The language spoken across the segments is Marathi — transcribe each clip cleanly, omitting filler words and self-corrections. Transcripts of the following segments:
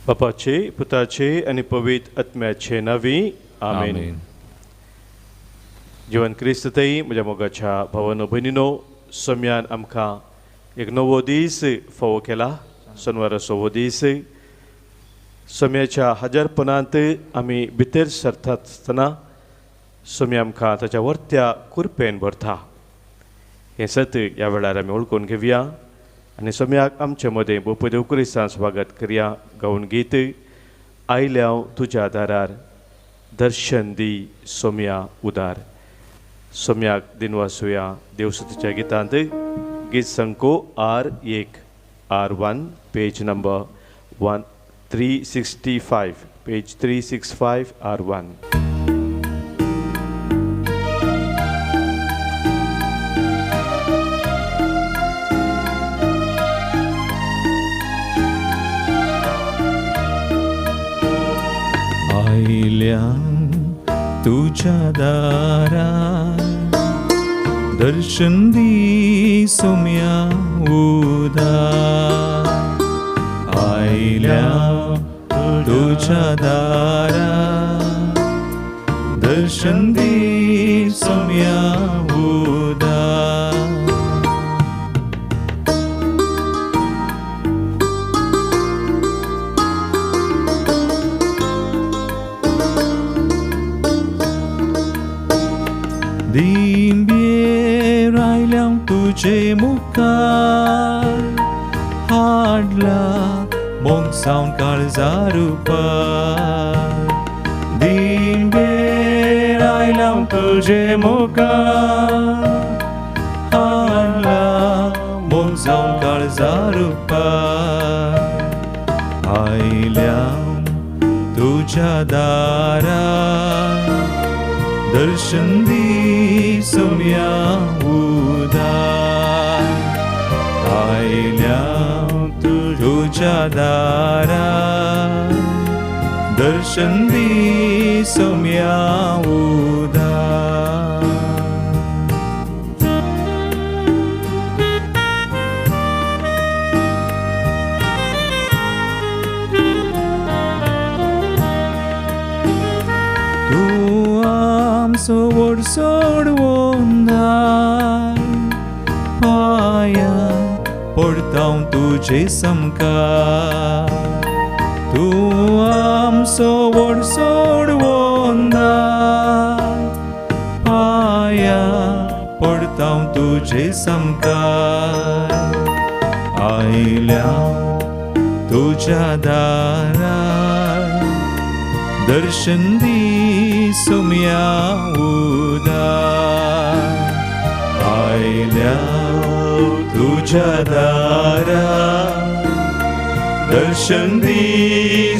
बापाचे पुताचे आणि पवित्र आत्म्याचे नावी आमेन. जीवन क्रिस्ततई म्हज्या मोगाच्या भावानो भयणीनो, सोम्यान आमकां एक नवो दीस फावो केला. शेनवार असो दीस. सोम्याच्या हजारपणांत आमी भितर सरतात आसतना सोम्या आमकां ताच्या वर्त्या कुरपेन भरता. हें सत्य ह्या वेळार आमी वळखून घेवया आनी सोम्याक आमचे मदें भोवपदेव क्रिस्तान स्वागत करया. गावन गीत आयल्या तुज्या दारार दर्शन दी सोम्या उदार. सोम्याक दिन वासुया देवसुतीच्या गितांत गीत संको R1 R1 page number 365 page 365 R1. आयल्या तुझ्या दारार दर्शन दी सोम्या उदार. आयल्या तुझ्या दारार दर्शन दी सोम्या उदार. दिंबे रायल्या तुझे मुखार हाडला मोग सावन काळजार पार. दिंबे रायल्या तुझे मुखार हाडला मोग सावन काळजार पार. आयल्या तुझ्या दारार दर्शन दी सोम्या उदार. आयल्या तुझ्या दारार दर्शन दी सोम्या उदार. सोड सोडवोंदार पाया पडतां तुझे समकार. तूं आमचो व्हड सोडवोंदार पाया पडतां तुझे समकार. आयल्या तुझ्या दारार दर्शन दी सोम्या उदार. आयल्या तुझ्या दारार दर्शन दी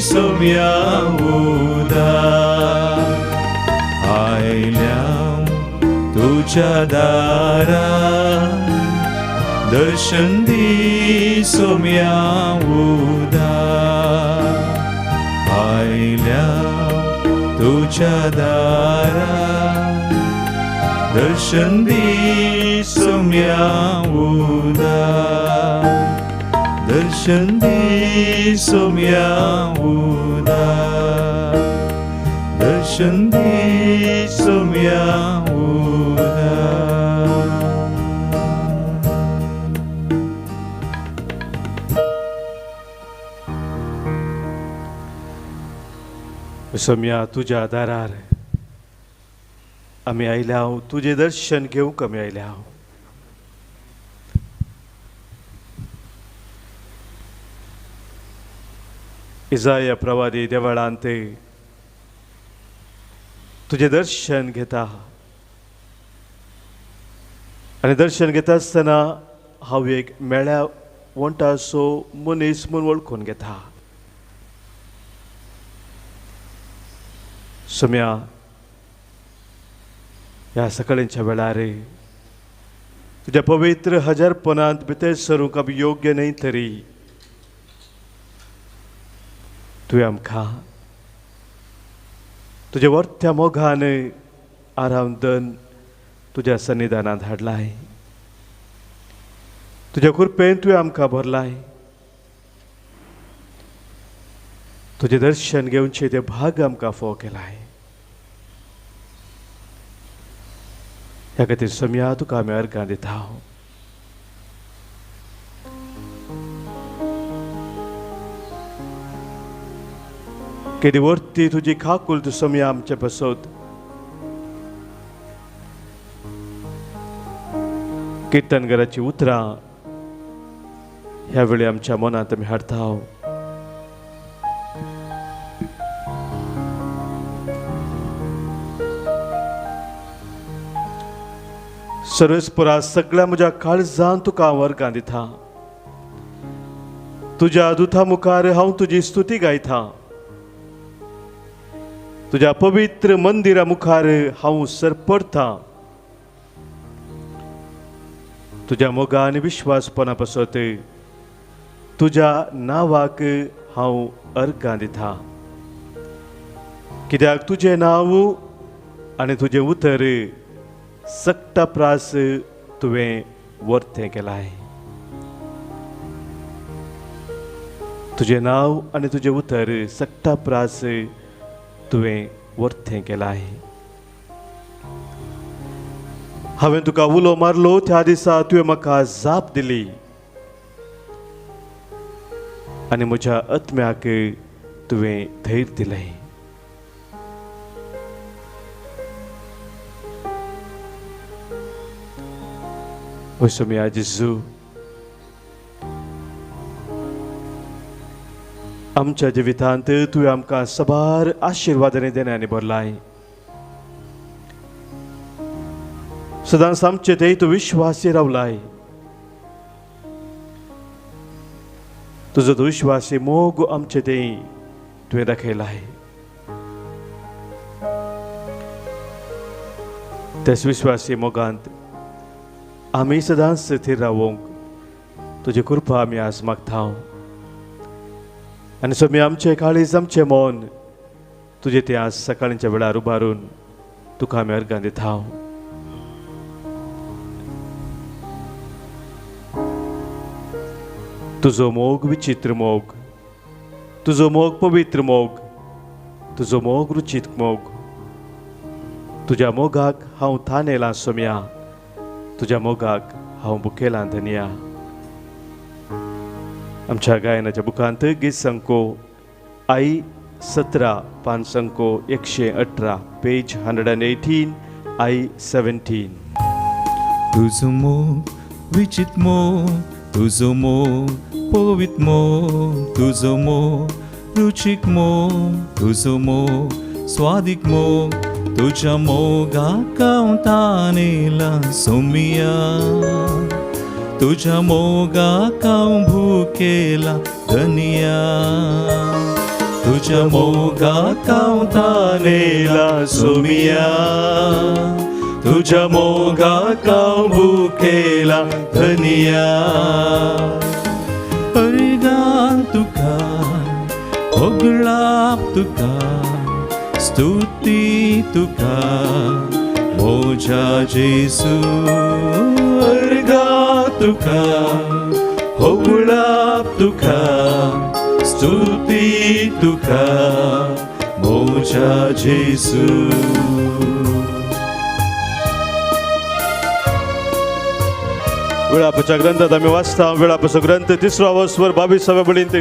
सोम्या उदार. आयल्या तुझ्या दारार दर्शन दी सोम्या उदार. आयल्या तुझ्या दारार दर्शन दी सोम्या उदार. दर्शन दी सोम्या उदार. दर्शन दी सोम्या उदार. सोम्या तुझ्या दारार आमी आयल्या तुझे दर्शन घेवंक आमी आयल्या. इजाया प्रवादी देवळांत तुझे दर्शन घेता आनी दर्शन घेता आसतना हांव एक मेळ्या वंटा सो मनीस म्हूण वळखून घेता. सोम्या ह्या सकाळच्या वेळार तुझ्या पवित्र हजारपणांत भितर सरूंक आमी योग्य न्हय तरी तुवें आमकां तुज्या वर्त्या मोगान आरावदन तुज्या सन्निधानांत हाडलाय. तुज्या कृपेन तुवें आमकां भरलाय. तुझे दर्शन घेवनचे ते भाग आमकां फोव केलाय. ह्या खातीर सोम्या तुका आमी अर्गां दिता. केदी वर्ती तुजी खाकूल तू सोम्या आमचे बसत. कीर्तनगराची उतरां ह्या वेळी आमच्या मनांत आमी हाडता. सर्वेस्परा सगळ्या म्हज्या काळजान तुका हांव अर्गां दिता. तुज्या दुता मुखार हांव तुजी स्तुती गायता. तुज्या पवित्र मंदिरा मुखार हांव सरपडता. तुज्या मोगा आनी विश्वासपणा पासत तुज्या नांवाक हांव अर्गां दिता. कित्याक तुजें नांव आनी तुजें उतर सक्ता प्रास तुवें वर्तें केलाय. तुजें नांव आनी तुजें उतर सक्ता प्रास तुवें वर्तें केलाय. हांवें तुका उलो मारलो त्या दिसा तुवें म्हाका जाप दिली आनी म्हज्या आत्म्याक तुवें धैर्य दिलें. ओ सोम्या जेजू, आमच्या जिवितांत तुवें आमकां सबार आशिर्वादांनी देण्यानी भरलाय. सदांच आमचे थंय तूं विश्वासी रावलाय. तुजो तो विश्वासी मोग आमचे थंय तुवें दाखयलाय. त्याच विश्वासी मोगांत आमी सदांच स्थिर रावूंक तुजी कृपा आमी आज मागता. आनी सोम्या आमचे काळीज आमचें मन तुजे ते आज सकाळच्या वेळार उबारून तुका आमी अर्गां दिता. तुजो मोग विचित्र मोग, तुजो मोग पवित्र मोग, तुजो मोग रुचीत मोग. तुज्या मोगाक हांव थानेलां सोम्या. तुज्या मोगाक हांव बुकेलां धन्या. आमच्या गायनाच्या बुकांत गीत संको आई 17 पान संको 118 पेज 118 आई 17. तुझो मोग विचित मोग, तुझो मोग पवित्र मोग, तुझो मोग रुचीक मोग, तुझो मोग स्वादिक मोग. तुझ्या मोगाक हांव थानेलां सोम्या. तुझ्या मोगाक हांव भुकेलां धन्या. तुझ्या मोगाक हांव थानेलां सोम्या. तुझ्या मोगाक हांव भुकेलां धन्या. अर्गां तुका होगळाप तुका, स्तुती तुका मोज्या जेजू. अर्गां तुका होगळाप तुका, स्तुती तुका मोज्या जेजू. वेळापच्या ग्रंथात आमी वाचता. वेळापचो ग्रंथ 3रो वस्वर 22व्या बळींत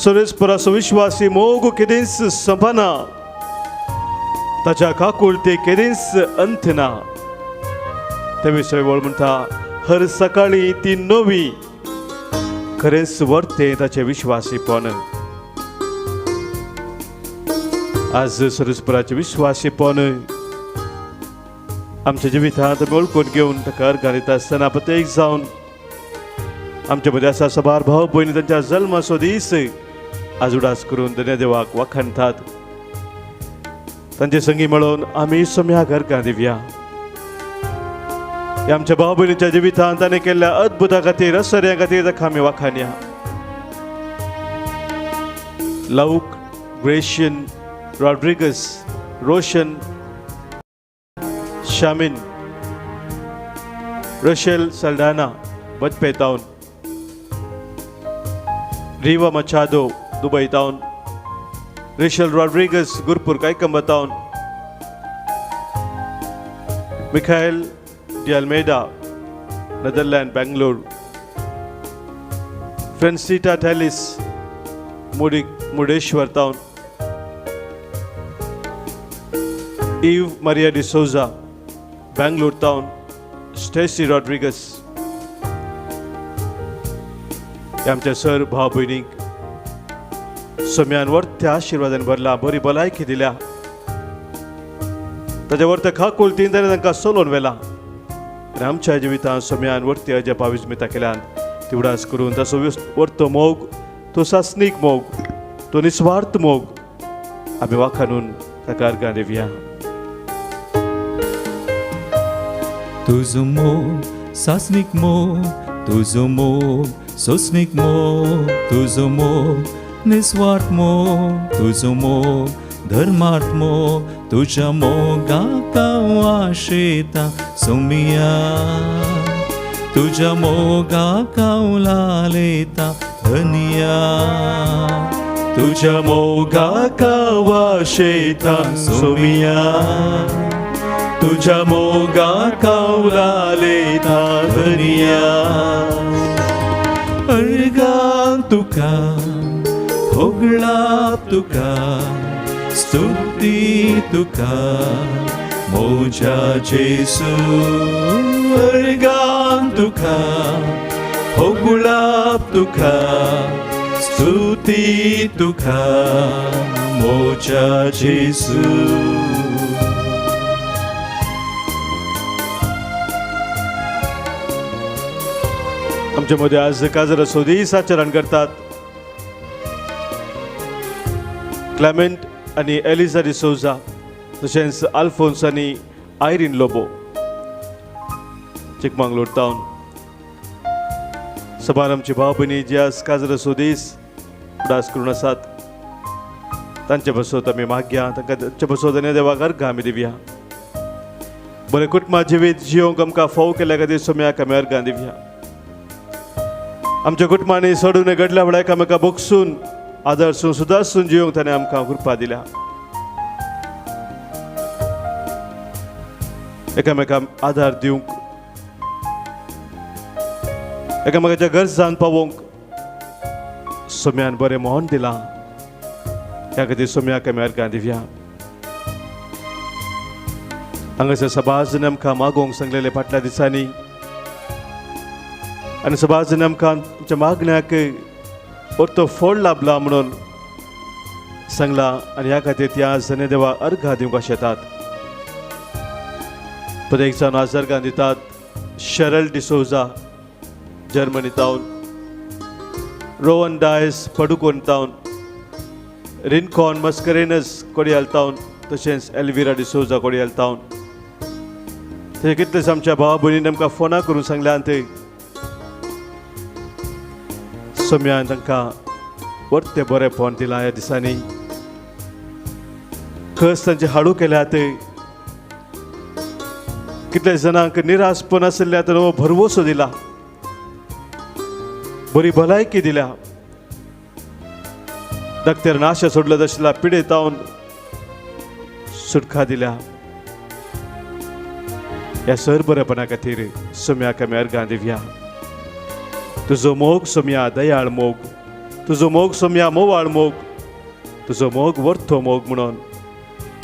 सर्वेस्पराचो विश्वासी मोग केदींच संपना, ताच्या काकुळते केदींच अंत ना. ते विशय वळ म्हणटा हर सकाळी ती नवी खरेंच वर्ते ताचे विश्वासीपण. आज सर्वेस्पराचे विश्वासीपण आमच्या जिवितांत आमी वळखून घेवन ताका अर्गां दिता आसतना प्रत्येक जावन आमचे मदीं आसा सबार भाव भयणी तांच्या जल्माचो दीस आज उडास करून धन्य देवाक वखणटात. तांचे संगी मेळून आमी सोम्याक अर्गां दिवया. ह्या आमच्या भाव भयणीच्या जिवितांत ताणें केल्ल्या अद्भुता खातीर आश्चर्या खातीर ताका आमी वखणया. लाऊक, ग्रेशियन, रॉड्रिगस, रोशन, शामिन, रशेल सल्डाना, बचपेताउन, रीवा मचादो, दुबई तावन रेशल रॉड्रिगस गुरपूर कायकंबा तावन मिखाएल डी अल्मेडा नेदरलैंड बेंगलोर फ्रांसिटा टेलिस मुर्डेश्वर तावन ईव मारिया डिसोजा बेंगलोर तावन स्टेसी रॉड्रिगस आमच्या सर भाव भयणीक सोम्यान वर्त्या आशिर्वादान भरला बरी भलायकी दिल्या ताच्या वर्त खाकूल तीन तरी तांकां सोलोवन व्हेला आनी आमच्या जिवितांत सोम्यान वर्ती अजपा विस्मिता केल्यान ती उडास करून ताचो वर्तो मोग तो सासनीक मोग तो निस्वार्थ मोग आमी वाखाणून ताका अर्गां दिवया. तुझो मोग सासनीक मोग, तुझो मोग सोसनीक मोग, तुझो मोग निस्वार्थ मोग, तुझो मोग धर्मार्थ मोग, तुझ्या मोगाक आशेता सोमिया, तुझ्या मोगाक लालेता धनिया, तुझ्या मोगाक आशेता सोमिया, तुझ्या मोगाक लालेता धनिया. अर्गां तुका होगळाप तुका स्तुती तुका मोजा जेसू. अर्गां तुका होगळाप तुका स्तुती तुका मोजा जेसू. आमच्या मध्ये आज काजर सोदीस आचरण करतात. क्लेमेंट आणि एलिझा डिसोजा तशेंच आल्फोन्स आणि आयरीन लोबो चिकमंगळूर तावन. सभार आमची भाव भयणी जी आज काजर सोदीस उडास करून आसात तांचे बसत आमी मागया, तांकां तांचे बसत आनी देवाक अर्घां आमी दिवया. बरें कुटुंबा जिवीत जियोंक आमकां फाव केल्या खातीर सोम्याक आमी अर्घां दिवया. आमच्या कुटुंबांनी सोडून घडल्या वेळा एकामेका बोगसून आदर्सून सुदारसून जियोंक ताणें आमकां कृपा दिल्या. एकामेकांक आदार दिवंक, एकामेकाच्या गरजान पावोवंक सोम्यान बरें मोहन दिलां. ह्या खातीर सोम्याक आमी अर्घां दिवया. हांगासर सभाजन आमकां मागोवंक सांगलेले फाटल्या दिसांनी आनी सभाजन आमकां तुमच्या मागण्याक परतो फळ लाभला म्हणून सांगला आनी ह्या खातीर ती आज देवा अर्घां दिवंक आशेतात. प्रत्येक जाण आज अर्घां दितात. शेरल डिसोजा जर्मनी तावन, रोवन डायस पडुकोन तावन, रिनकॉन मस्करेनस कोडयाल तावन, तशेंच एल्विरा डिसोजा कोडयाल तावन. ते कितलेच आमच्या भाव भयणीन आमकां फोना करून सांगल्यान ते सोम्यान तांकां वर्ते बरेंपण दिलां. ह्या दिसांनी खस तांचे हाडू केल्यात. कितले जाणांक निराशपण आशिल्ल्या तर भरवोसो दिला, बरी भलायकी दिल्या. धाकट्यार नाशा सोडलो आशिल्ल्या पिडेतावन सुटका दिल्या. ह्या सर बरेपणा खातीर सोम्याक आमी अर्घां दिवया. तुजो मोग सोम्या दयाळ मोग, तुजो मोग सोम्या मोवाळ मोग, तुजो मोग वर्तो मोग म्हणून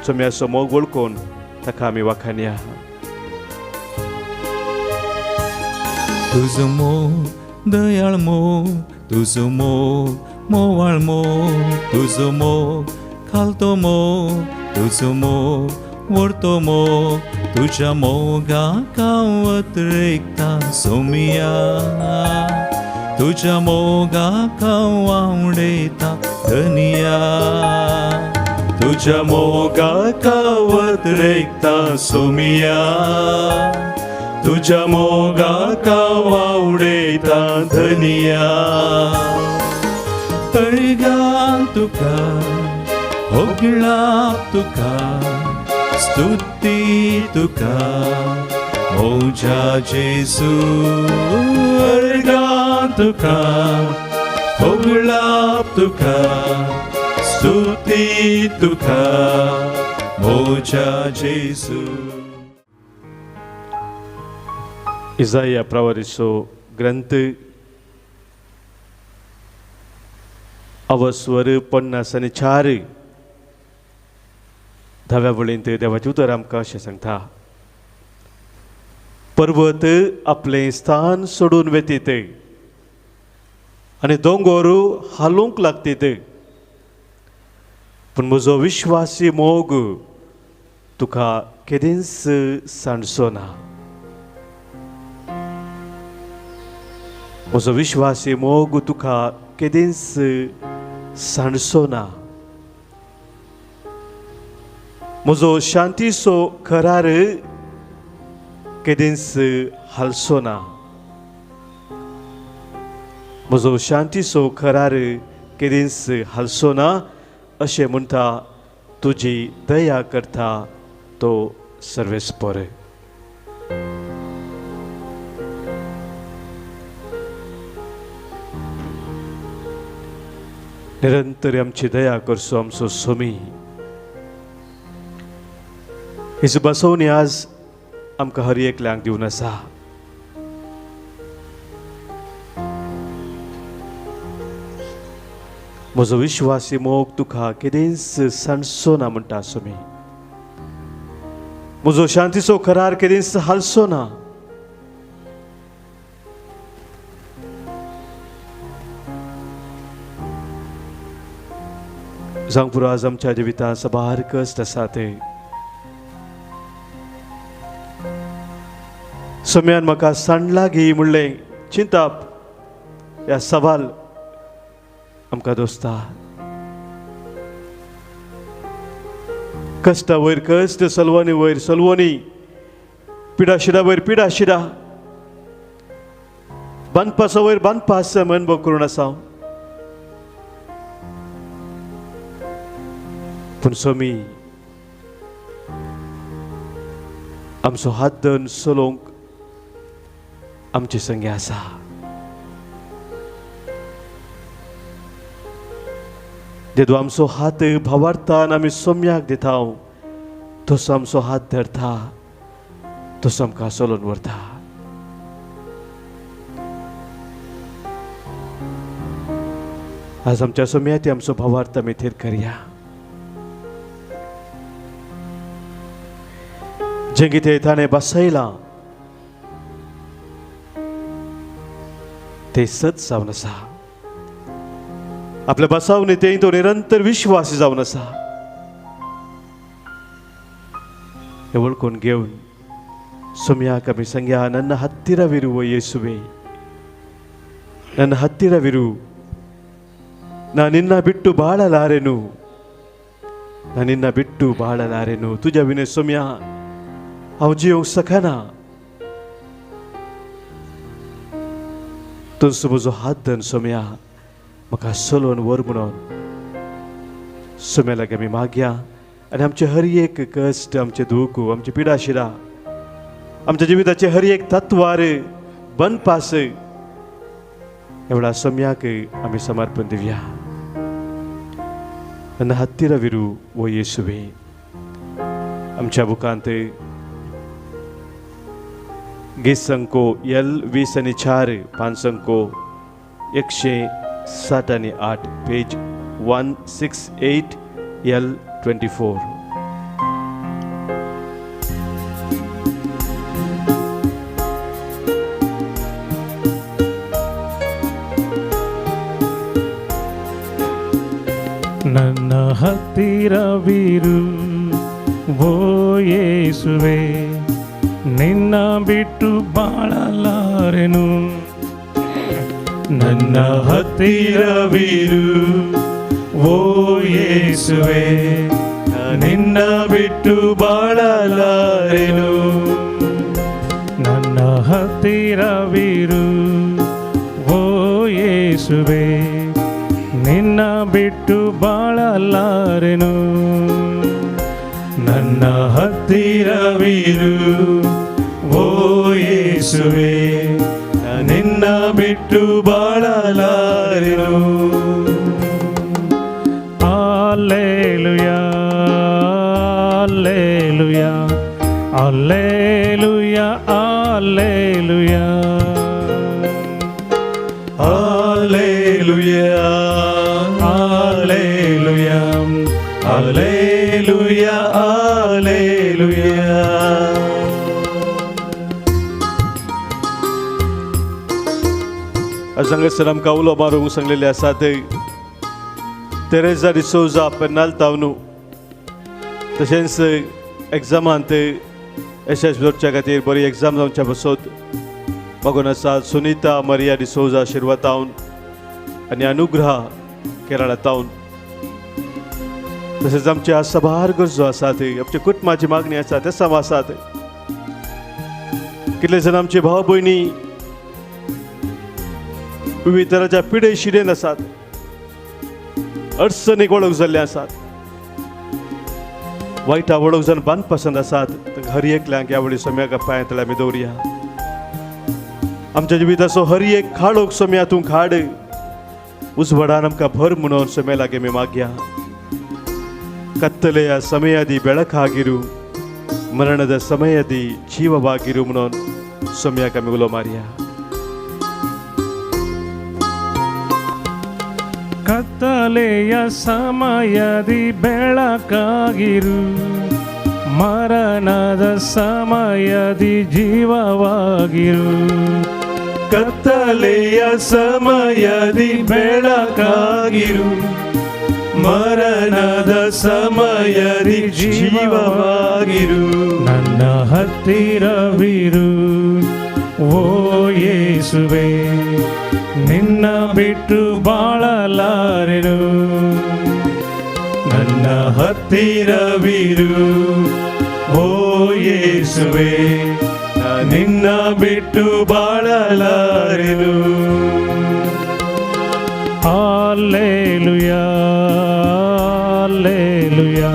सोम्याचो मोग वळखून ताका आमी वाखाणया. तुजो मोग दयाळ मोग, तुजो मोग मोवाळ मोग, तुजो मोग खालतो मोग, तुजो मोग वर्तो मोग, तुझ्या मोगाक अतिरेकता सोमिया, तुझ्या मोगाक आवडेता धनिया, तुझ्या मोगाक अतिरेकता सोमिया, तुझ्या मोगाक आवडेता धनिया. अर्गां तुका होगळाप तुका स्तुती तुका मोजा जेसू. अर्गां तुका होगळाप तुका स्तुती तुका मोच्या जेसू. इसाया प्रवरिसो ग्रंथ अवस्वर 54 धव्या वळींत देवाचे उतर आमकां अशें सांगता. पर्वत आपलें स्थान सोडून वेतीत आनी दोंगर हालूंक लागतीत, पूण म्हजो विश्वासी मोग तुका केदींच सांडचो ना. म्हजो विश्वासी मोग तुका केदींच सांडचो ना. म्हजो शांतीचो करार केदींच हालचो ना. म्हजो शांतीचो करार केदींच हालचो ना अशें म्हणटा तुजी दया करता तो सर्वेस्पर. निरंतर आमची दया करचो आमचो स्वामी. हिची बसवणी आज आमकां हर एकल्यांक दिवन आसा. म्हजो विश्वासी मोग तुका केदींच सांडचो ना म्हणटा स्वामी. म्हजो शांतीचो करार केदींच हालचो ना. सांग पुरो आज आमच्या जिवितांत सबार कश्ट आसा ते सम्यान म्हाका सांडला गी म्हणलें चिंताप ह्या सवाल आमकां दोस्ता. कश्टा वयर कश्ट, सलवणी वयर सलवणी, पिडा शिडा वयर पिडा शिडा, बांदपासा वयर बांदपास अनुभव करून आसा. पूण स्वामी आमचो हात धरून चलोवंक आमचे संगे आसा. जेदो आमचो हात भावार्थान आमी सोम्याक दिता तसो आमचो हात धरता, तसो आमकां चलोवन व्हरता. आज आमच्या सोम्याती आमचो भावार्थ आमी थेर करया. जें कितें ताणें बसयलां तें सत जावन आसा. आपल्या बसवणेंत तो निरंतर विश्वासी जावन आसा. हें वळखून घेवन सोम्याक आमी सांगया, ನನ್ನ ಹತ್ತಿರವಿರುವ ಯೇಸುವೆ, ನನ್ನ ಹತ್ತಿರವಿರು, ನಾ ನಿನ್ನ ಬಿಟ್ಟು ಬಾಳಲಾರೆನು, ನಾ ನಿನ್ನ ಬಿಟ್ಟು ಬಾಳಲಾರೆನು. तुज्या विने सोम्या हांव जियोंक शकना. तुजो म्हजो हात धरून सोम्या म्हाका चलोवन व्हर म्हणून सोम्या लागीं आमी मागया. आनी आमचे हर एक कश्ट, आमचे दूख, आमची पिडा शिडा, आमच्या जिविताचे हर एक तत्वार बनपास एवढा सोम्याक आमी समर्पण दिवया. ನನ್ನ ಹತ್ತಿರವಿರು ಓ ಯೇಸುವೆ. आमच्या बुकांत गीत संको L20 पान संको 168 पेज 168 L24. ನನ್ನ ಹತ್ತಿರವಿರು ಓ ಯೇಸುವೆ, ನಿನ್ನ ಬಿಟ್ಟು ಬಾಳಲಾರೆನು. ನನ್ನ ಹತ್ತಿರವಿರು ಓ ಯೇಸುವೆ, ನಿನ್ನ ಬಿಟ್ಟು ಬಾಳಲಾರೆನು. ನನ್ನ ಹತ್ತಿರವಿರು ಓ ಯೇಸುವೆ, ನಿನ್ನ ಬಿಟ್ಟು ಬಾಳಲಾರೆನು. ನನ್ನ ಹತ್ತಿರವಿರು ಓ ಯೇಸುವೆ, ನಿನ್ನ ಬಿಟ್ಟು ಬಾಳಲಾರೆನು. Alleluia, alleluia. Alleluia, alleluia, alleluia, alleluia. संघ सलाम कावलो मारूंक सांगलेले आसात. तेरेजा डिसोजा पेर्नाल तावनू तशेंच एग्जामांत यशस्वी दवरच्या खातीर बरी एग्जाम जावच्या बसत मागून आसा. सुनीता मरिया डिसोजा शिरवा तावन आनी अनुग्रहा केरळा तावन. तशेंच आमच्या सभार गरजो आसात, आमच्या कुटुंबाची मागणी आसा ते सम आसात. कितले जाण आमचे भाव भयणी विविध तरांच्या पिडे शिडेन आसात, अडचणीक वळख जाल्ले आसात, वायटा वळख जावन बांद पसंद आसात. हर एकल्यांक ह्या वेळी सोम्याक पांय तळ्या आमी दवरया. आमच्या जिविताचो हर एक खाडोक सोम्या तूं खाड, उजवडान आमकां भर म्हणून सोम्या लागीं आमी मागया. ಕತ್ತಲೆಯ ಸಮಯದಿ ಬೆಳಕಾಗಿರು, ಮರಣದ ಸಮಯದಿ ಜೀವವಾಗಿರು म्हणून सोम्याक आमी उलो मारया. ಕತ್ತಲೆಯ ಸಮಯದಿ ಬೆಳಕಾಗಿರು, ಮರಣದ ಸಮಯದಿ ಜೀವವಾಗಿರು. ಕತ್ತಲೆಯ ಸಮಯದಿ ಬೆಳಕಾಗಿರು, ಮರಣದ ಸಮಯದಿ ಜೀವವಾಗಿರು. ನನ್ನ ಹತ್ತಿರವಿರು ಓ ಯೇಸುವೆ, ನಿನ್ನ ಬಿಟ್ಟು ಬಾಳಲಾರೆನು. ನನ್ನ ಹತ್ತಿರವಿರು ಓ ಯೇಸುವೆ, ನಿನ್ನ ಬಿಟ್ಟು ಬಾಳಲಾರೆನು. Alleluia, alleluia,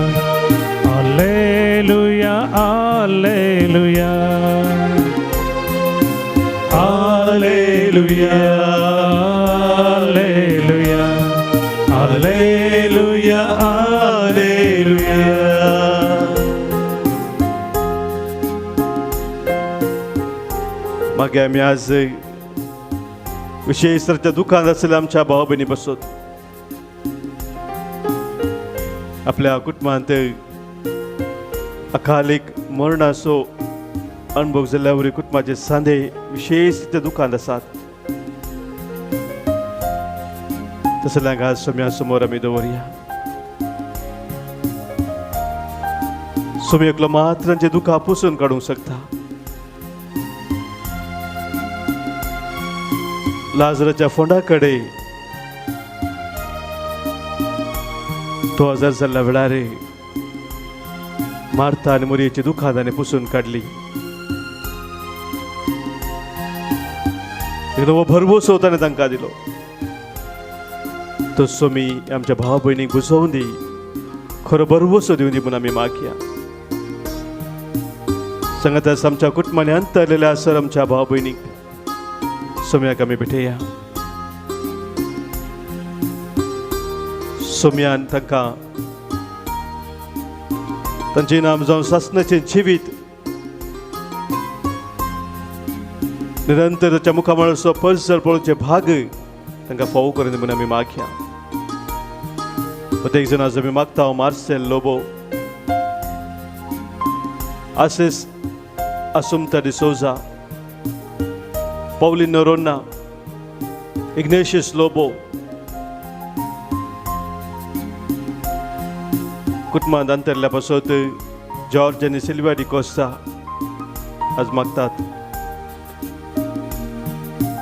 alleluia, alleluia. Alleluia, alleluia, alleluia, alleluia. मागे आमी आज विशेष तरेच्या दुखांत आसलेल्या आमच्या भाव भयणी बसत आपल्या कुटुंबांत अकालीक मरणाचो अनुभव जाल्ल्या वरी कुटुंबाचे सांदे विशेष रित्या दुखांत आसात. तसल्यांक आज सोम्या समोर आमी दवरया. सोम्याकलो मात्र तांचे दुखां पुसून काडूंक शकता. लाजराच्या फोंडा कडेन तो आजार जाल्ल्या वेळार मार्था आनी मरियेची दुखां ताणें पुसून काडली. एक नवो भरवोसो ताणें तांकां दिलो. तो सोमी आमच्या भावा भयणीक बुजोवन दी, खरो भरवोसो दिवन दी म्हणून आमी मागया. सांगात आमच्या कुटुंबांनी अंतरलेल्या आसर आमच्या भाव भयणीक सोम्याक आमी भेटया. सोम्यान तांकां तांचें इनाम जावन सासणाचें जिवीत निरंतर ताच्या मुखामळाचो परिसर पळोवचे भाग तांकां फावो करून म्हणून आमी मागया. प्रत्येक जाण आज आमी मागता. मार्सेल लोबो, आसेस Assumpta D'Souza, Paulino Ronna, Ignatius Lobo, कुटुंबांत अंतरल्या पासत जॉर्ज आनी सिल्विया डिकोस्टा आज मागतात.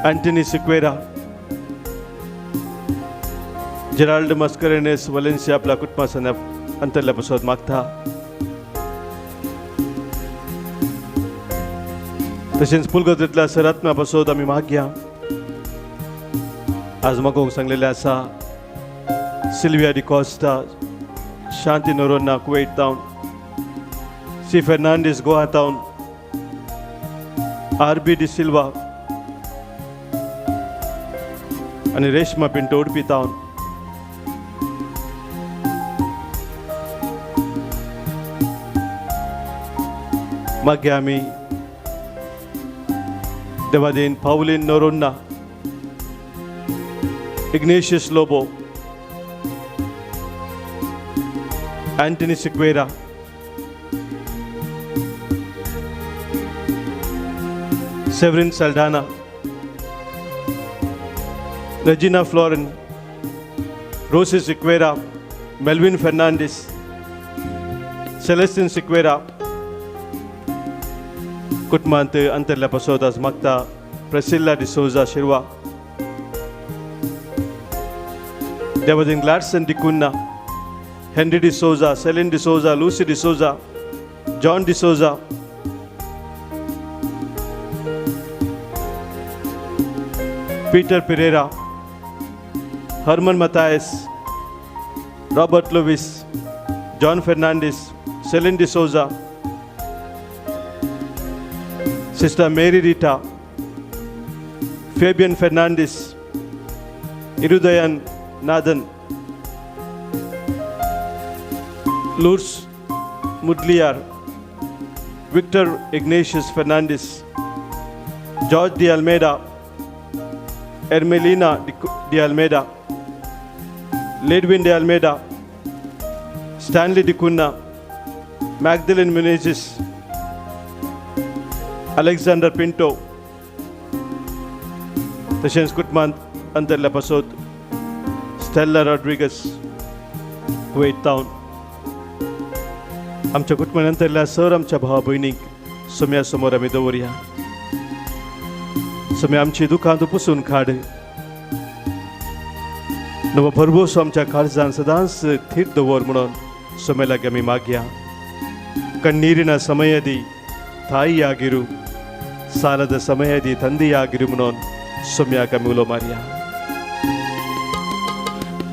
अँटनी सिक्वेरा, जेराल्ड मस्करेनेस वलेन्सिया आपल्या कुटुंबांत अंतरल्या पासत मागता. तशेंच पुलगोत्रेंतल्या सरात्म्या पासत आमी मागया. आज मागोवंक सांगलेलें आसा. सिल्विया डिकोस्टा, शांती नोरोना कुवेट टावन, सी फेर्नांडीस गोवा टावन, आर.बी. डी सिल्वा आनी रेश्मा पिंटो उडपी टावन. मागे आम्ही देवादीन पाउलीन नोरोन्ना, इग्नेशियस लोबो, एंटनी सिक्वेरा, सेवरिन सल्डाना, रेजिना फ्लोरेन, रोसी सिक्वेरा, मेलविन फर्नांडिस, सेलेस्टिन सिक्वेरा, कुटमांत अंतरला पसोदास मक्ता, प्रेसिल्ला डिसोजा शिरवा, देवादीन ग्लाडसन डिकुन्ना, हेनरी डिसोजा, सेलिन डिसोजा, लूसी डिसोजा, जॉन डिसोजा, पीटर पेरेरा, हरमन मतायस, रॉबर्ट लुविस, जॉन फर्नांडिस, सेलिन डिसोजा, सिस्टर मेरी रीटा, फेबियन फर्नांडिस, इरुदयन नादन, लूर्स मुडलियार, विक्टर इग्नेशियस फर्नांडिस, जॉर्ज डी अल्मेडा, एर्मेलिना डी अल्मेडा, लेडविन डी अल्मेडा, स्टैनली डिकुन्ना, मैग्दलिन म्युनिजिस, अलेक्झांडर पिंटो, तशेंच कुटुंबांत अंतरल्या पासत स्टेला रॉड्रिगस, कुवेत टावन. आमच्या कुटुंबांत अंतरल्या सर आमच्या भावा भयणीक सोम्या समोर आमी दवरया. सोम्या आमची दुखां पुसून काड, नवो भरभोस आमच्या काळजान सदांच थीर दवर म्हणून सोम्या लागीं आमी मागया. ಕಣ್ಣೀರಿನ ಸಮಯದಿ ತಾಯಿಯಾಗಿರು, ಸಾಲದ ಸಮಯದಿ ತಂದೆಯಾಗಿರು म्हणून ಸೊಮ್ಯಾಕ ಮೂಲ ಮಾರಿಯ.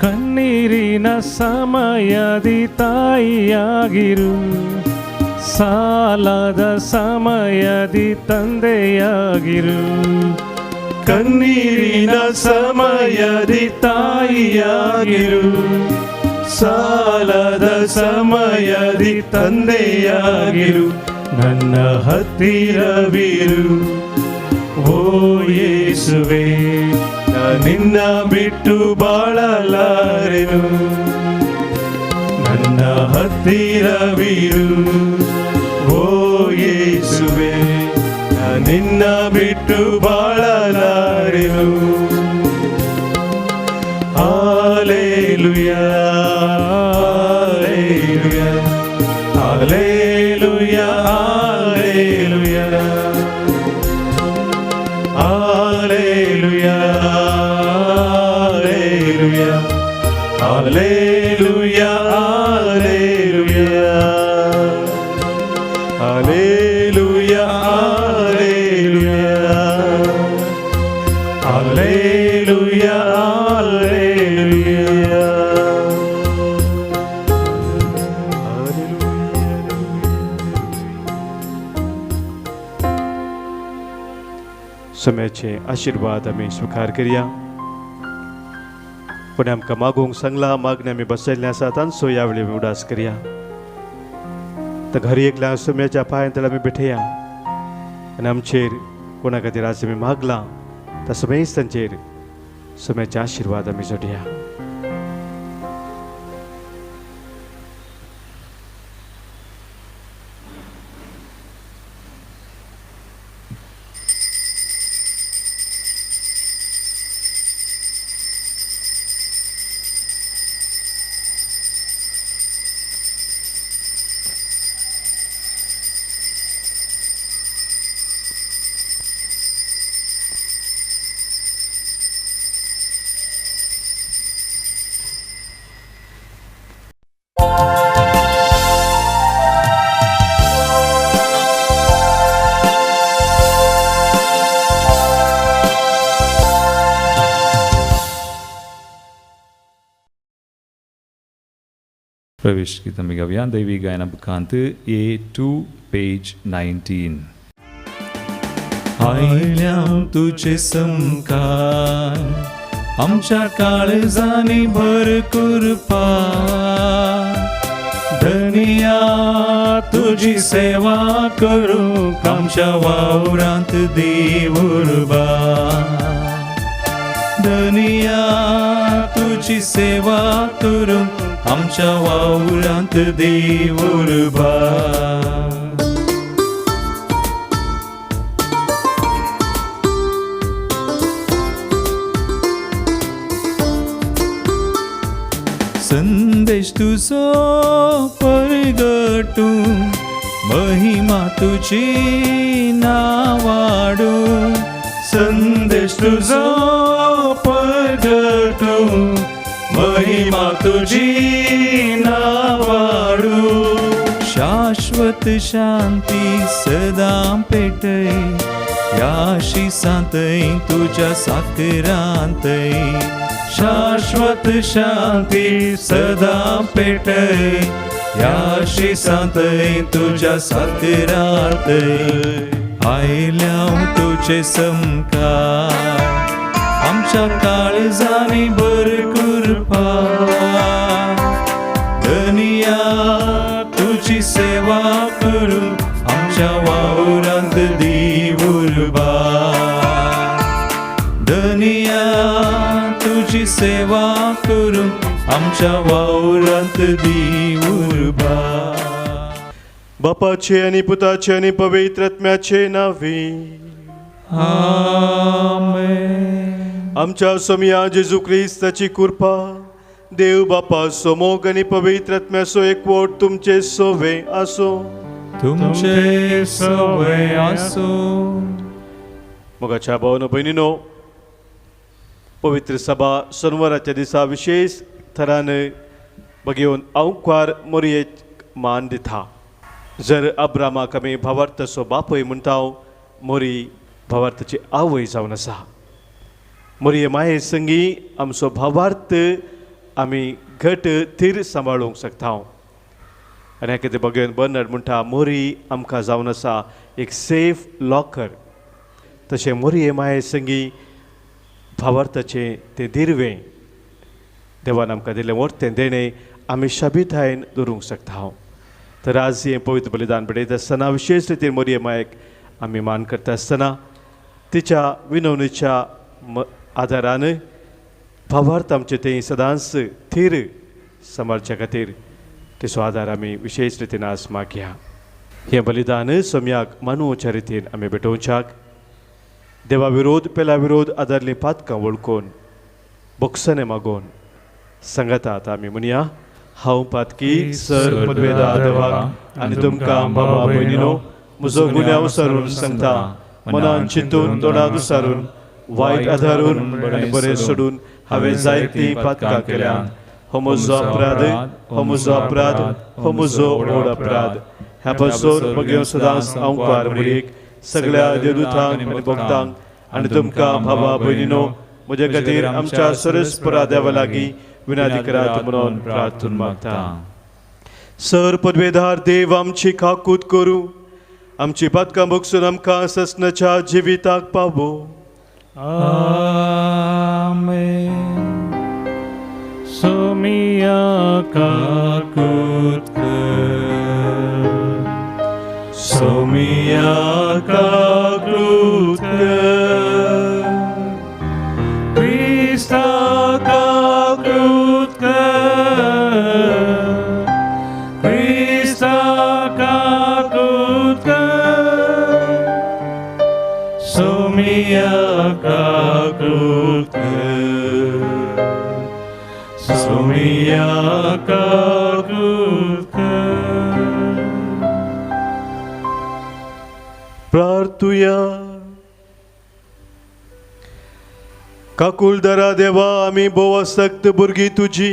ಕಣ್ಣೀರಿನ ಸಮಯದಿ ತಾಯಿಯಾಗಿರು, ಸಾಲದ ಸಮಯದಿ ತಂದೆಯಾಗಿರು. ಕಣ್ಣೀರಿನ ಸಮಯದಿ ತಾಯಿಯಾಗಿರು, ಸಾಲದ ಸಮಯದಿ ತಂದೆಯಾಗಿರು. ನನ್ನ ಹತ್ತಿರವಿರು ಓ ಯೇಸುವೆ, ನಿನ್ನ ಬಿಟ್ಟು ಬಾಳಲಾರೆನು. ನನ್ನ ಹತ್ತಿರವಿರು ಓ ಯೇಸುವೆ, ನಿನ್ನ ಬಿಟ್ಟು ಬಾಳಲಾರೆನು. Hallelujah, Hallelujah, Hallelujah, Hallelujah, Hallelujah, Hallelujah, Hallelujah, Hallelujah, Hallelujah, Hallelujah, Hallelujah. सोम्याचे आशीर्वाद आमी स्वीकार करया. पण आमकां मागूंक सांगला, मागणे आमी बसयल्ले आसा, तांचो ह्या वेळी आमी उडास करया. तर घरी एकल्या सोम्याच्या पांयां आमी भेटया आनी आमचेर कोणा खातीर आज आमी मागला त्या सगळेच तांचेर सोम्याचे आशीर्वाद आमी जोडया. प्रवेश गीत आमी गावया. दैवी गायना बुकांत A2 पेज 19. आयल्याम तुझे समकार, आमच्या काळजांनी भरपूर पार. धनिया तुझी सेवा करू आमच्या वावरांत देवुरबा धनिया तुझी सेवा करू आमच्या वावरांत देवुरबा संदेश तुझो परगटू महिमा तुझी नावाडू संदेश तुझो परगटू महिमा तुझी नावाडू शाश्वत शांती सदा पेटय याशी सांतय तुझ्या साकरांतय शाश्वत शांती सदा पेटय याशी सांतय तुझ्या साकरांतय आयल्या तुझे समकार आमच्या काळजानी भरपूर धनिया तुझी सेवा करू आमच्या वावरांत देवुरबा धनिया तुझी सेवा करू आमच्या वावरांत देवुरबा बापाचे आणि पुताचे आणि पवित्र आत्म्याचे नावे आमेन आमच्या सोमिया जेजू ख्रिस्ताची कृपा देव बापा सोमोग आणि पवित्र आत्म्याचो एकवट तुमचे सोवे असो तुमचे सवय असो मोगाच्या भावन भयणीनो पवित्र सभा सोनवाराच्या दिसा विशेष थरान बघेवन अवकार मोरयेक मान दिता जर अब्रामाक आमी भावार्थाचो बापय म्हणटा मोरी भावार्थाची आवय जावन आसा मोरये माये संगी आमचो भावार्थ आमी घट थीर सांबाळूंक शकता आनी हें कितें बघेवन बर्नर्ड म्हणटा मोरी आमकां जावन आसा एक सेफ लॉकर तशें मोरये माये संगी भावार्थाचे ते दिर्वें देवान आमकां दिलें व्हडलें देणें आमी शाबितायेन दवरूंक शकता तर आज हें पवित्र बलिदान पळयता आसतना विशेष रितीन मोरये मायेक आमी मान करता आसतना तिच्या विनवणेच्या आदारान भावार्थ आमचे तें सदांच थीर सांबाळचे खातीर तेचो आदार आमी विशेष रितीन आज मागया हें बलिदान सोम्याक मानूच्या रितीन आमी भेटोवच्याक देवा विरोध पेला विरोध आदारली पातकां वळखून बोगसने मागोवन सांगाता आतां आमी म्हणया हांव पातकी सर पदवेदार देवाक आनी तुमकां बाबा भयणीनो म्हजो गुन्यांव विसारून सांगता मनान चिंतून तोंडांत विसारून वायट आदारून आनी बरें सोडून हांवें जायतीं पातकां केल्यात हो म्हजो अपराध हो म्हजो अपराध हो म्हजो व्हड अपराध ह्या पासून म्हगे सदांच अवकार म्हणीक सगळ्या देवदूतांक आनी भक्तांक आनी तुमकां भावा भयणीनो म्हजे खातीर आमच्या सरस्परा देवा लागीं विनादी करात म्हणून प्रार्थना मागता सर पदवेदार देव आमची काकूत करूं आमची पातकां भोगसून आमकां ससनाच्या जिविताक पावो आमेन सोमिया काकूत कर सोमिया काकूत कर Krista काकूत कर Krista काकूत कर सोमिया काकूत कर सोमिया काकूत कर प्रार्थुया काकुलदारा देवा आमी बोव आसक्त भुरगीं तुजी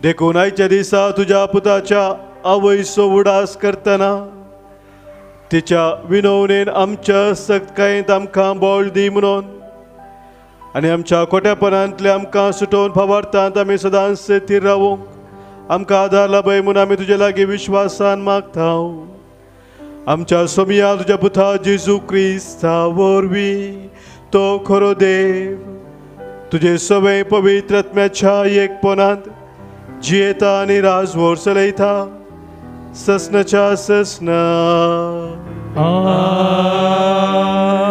देखून आयच्या दिसा तुज्या पुताच्या आवयचो उडास करतना तिच्या विनवणेन आमच्या सक्तकायेंत आमकां बोळ दी म्हणून आनी आमच्या खोटेपणांतले आमकां सुटोवन भावार्थांत आमी सदांच थीर रावूंक आमकां आदार लाभय म्हणून आमी तुजे लागीं विश्वासान मागता आमच्या सोमिया तुज्या पुता जेजू क्रिस्ता वरवीं तो खरो देव तुजे सवय पवित्र आत्म्याच्या एकपणांत जी येता आनी राजवोर चलयता ससनाच्या ससना.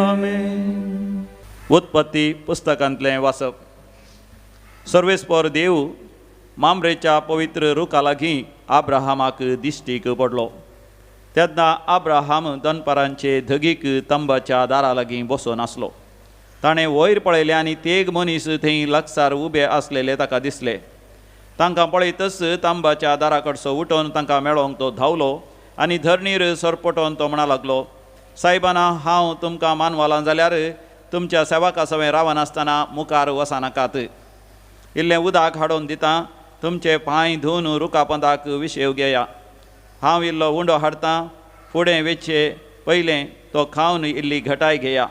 आमेन. उत्पत्ती पुस्तकांतलें वाचप. सर्वेस्पर देव मामरेच्या पवित्र रुखा लागीं आब्राहामाक दिश्टीक पडलो. तेन्ना आब्राहाम दनपारांचे धगीक तंबाच्या दारा लागीं बसून आसलो. ताणें वयर पळयलें आनी तेग मनीस थंय लागसार उबे आसलेले ताका दिसले. तांकां पळयतच तंबाच्या दारा कडसो उठोन तांकां मेळोंक तो धांवलो आनी धरणीर सरपटोन तो म्हणा लागलो, सायबाना, हांव तुमकां मानवालां जाल्यार तुमच्या सेवका सवें रावनासतना मुखार वचनाकात. इल्लें उदक हाडून दितां, तुमचे पांय धुवन रुखापंताक विशेव घेया. हांव इल्लो उंडो हाडटां, फुडें वेचचे पयलें तो खावन इल्ली घटाय घेया.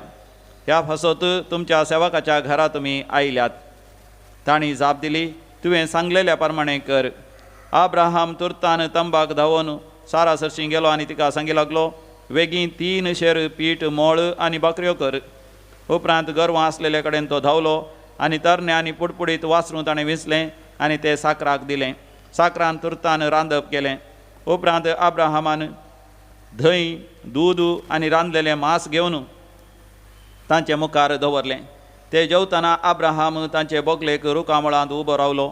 ह्या फासोत तुमच्या सेवकाच्या घरा तुमी आयल्यात. तांणी जाप दिली, तुवें सांगलेल्या प्रमाणें कर. आब्राहाम तुर्तान तंबाक धांवन सारा सरशी गेलो आनी तिका सांगी लागलो, वेगीं 3 शेर पीठ मोळ आनी बकऱ्यो कर. उपरांत गोरवां आसलेले कडेन तो धांवलो आनी तरणे आनी पुडपुडीत वासरूं ताणें विंचलें आनी तें साकराक दिलें. साकरान तुर्तान रांदप केलें. उपरांत आब्राहामान धंय, दूद आनी रांदलेलें मांस घेवन तांचे मुखार दवरलें. ते जेवतना आब्राहाम तांचे बोगलेक रुखामळांत उबो रावलो.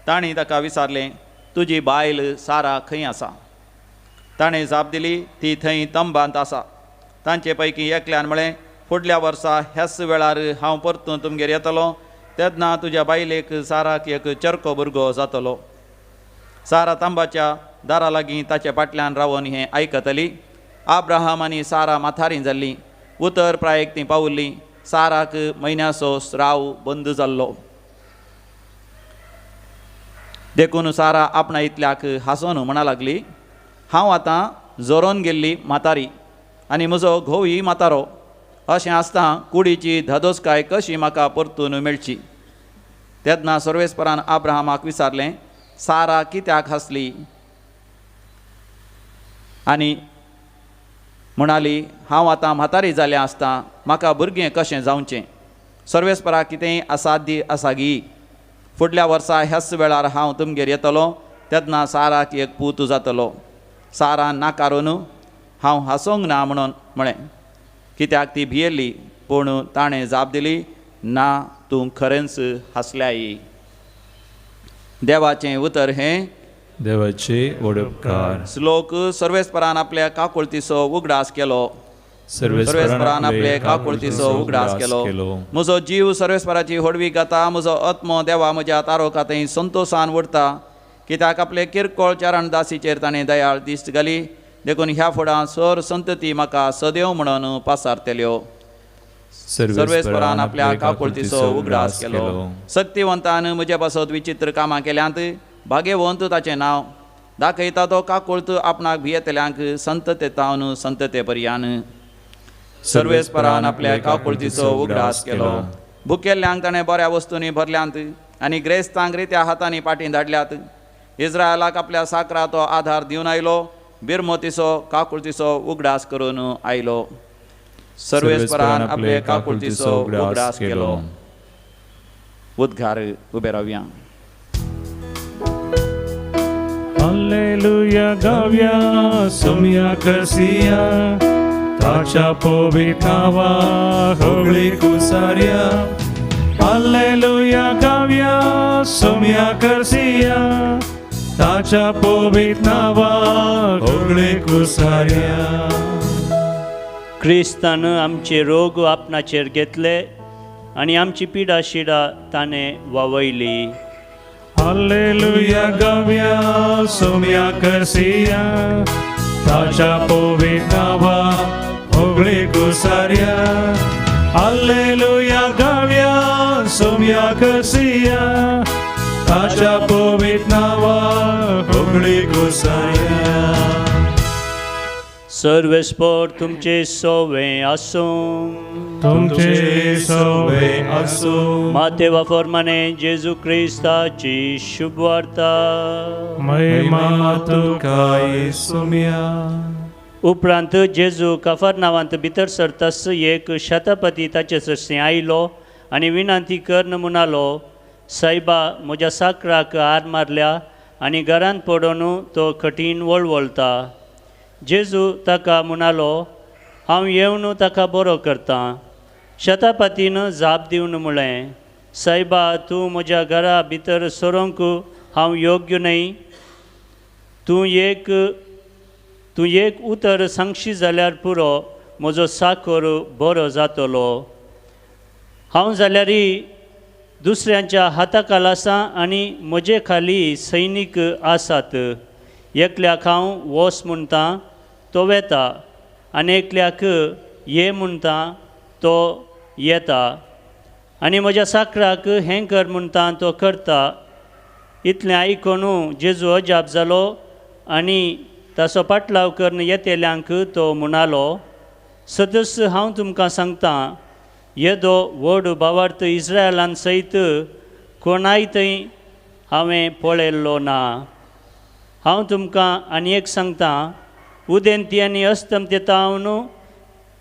तांणी ताका विचारलें, तुजी बायल सारा खंय आसा? ताणें जाप दिली, ती थंय तंबांत आसा. तांचे पैकी एकल्यान म्हळें, फुडल्या वर्सा ह्याच वेळार हांव परतून तुमगेर येतलो. तेन्ना तुज्या बायलेक साराक एक चरको भुरगो जातलो. सारा तंबाच्या दारा लागीं ताचे फाटल्यान रावन हें आयकतली. आब्राहाम आनी सारा माथारीं जाल्लीं. उतर प्रायेक तीं पावुल्लीं. साराक म्हयन्याचो स्राव बंद जाल्लो. देखून सारा आपणा इतल्याक हांसोन म्हणा लागली, हांव आतां जोरोन गेल्ली म्हातारी आनी म्हजो घोवूय म्हातारो. अशें आसता कुडीची धादोसकाय कशी म्हाका परतून मेळची. तेन्ना सर्वेस्परान आब्राहामाक विचारलें, सारा कित्याक हांसली? आनी म्हणाली, हांव आतां म्हातारी जालें आसता, म्हाका भुरगें कशें जावचें? सर्वेस्पराक कितेंय असाध्य आसा गी. फुडल्या वर्सा ह्याच वेळार हांव तुमगेर येतलो. तेन्ना साराक एक पूत जातलो. सारान नाकारून हांव हांसोंक ना म्हणून म्हळें, कित्याक ती भियेल्ली. पूण ताणें जाप दिली, ना, तूं खरेंच हांसल्याय. देवाचें उतर हें. देवाचे वडपकार. श्लोक. सर्वेस्परान आपल्या काकुळतीचो उगडास केलो. सर्वेस्परान आपले काकुळतीचो उगडास केलो. म्हजो जीव सर्वेस्पराची होडवी घाता. म्हजो आत्मो देवा म्हज्या तारोखातय संतोशान उरता. कित्याक आपले किरकोळ चरण दासीचेर ताणें दयाळ दिश्ट घाली. देखून ह्या फुडां सर संतती म्हाका सदैव म्हणून पासारतल्यो. सर्वेस्परान आपल्या काकुळतीचो उगडास केलो. शक्तिवंतान म्हजे पासत विचित्र कामां केल्यांत. भाग्यवंत ताचें नांव. दाखयता तो काकुळत आपणाक भियेतल्यांक संततेतावन संतते पर्यान. सर्वेस्परान आपल्या काकुळतीचो उगडास केलो. भुकेल्ल्यांक ताणें बऱ्या वस्तूंनी भरल्यांत आनी ग्रेस्तांक रित्या हातांनी पाटीं धाडल्यात. इस्रायलाक आपल्या साकरा तो आधार दिवन आयलो. बिरमोतीचो काकुळतीचो उगडास करून आयलो. सर्वेस्परान आपले काकुळतीचो उगडास केलो. उद्गार उबे रावया. Alleluia गावया सोम्या करसिया ताच्या पवित्रावा होगळी कुसार्या. Alleluia गावया सोम्या करसिया ताच्या पवित्रावा होगळी कुसार्या. क्रिस्तान आमचे रोग आपणाचेर घेतले आनी आमची पिडा शिडा ताणें वावयली. Alleluia गावया सोम्या करसिया ताच्या पवित्रावा होगळी कुसार्या. Alleluia गावया सोम्या करसिया ताच्या पवित्रावा होगळी कुसार्या. सर्वेस्पर तुमचे सोवें आसूं. तुमचे सोवे आसूं. मातेवा फॉर्माने जेजू क्रिस्ताची शुभ वार्ता. महिमा तुका येसुम्या. उपरांत जेजू कफरनावांत भितर सरतास एक शतपती ताचे सरसे आयलो आनी विनंती करन म्हणालो, सायबा म्हज्या साकराक हार मारल्या आनी घरांत पडून तो कठीण वळवळटा. जेजू ताका म्हणालो, हांव येवन ताका बरो करतां. शतापतीन जाप दिवन म्हळें, सायबा तूं म्हज्या घरा भितर सरोंक हांव योग्य न्हय. तूं एक उतर सांगशी जाल्यार पुरो म्हजो साकर बरो जातलो. हांव जाल्यारय दुसऱ्यांच्या हाताखाल आसा आनी म्हजे खाली सैनीक आसात. एकल्याक हांव वच म्हणटा तो वेता आनी एकल्याक ये म्हणटा तो येता आनी म्हज्या साकराक हें कर म्हणटा तो करता. इतलें आयकून जेजू अजाप जालो आनी ताचो पाटलाव करून येतेल्यांक तो म्हणालो, सदस हांव तुमकां सांगतां, येदो व्हड भावार्थ इस्रायलान सयत कोणाय थंय हांवें पळयल्लो ना. हांव तुमकां आनी एक सांगतां, उदेंती आनी अस्तंत्यतावन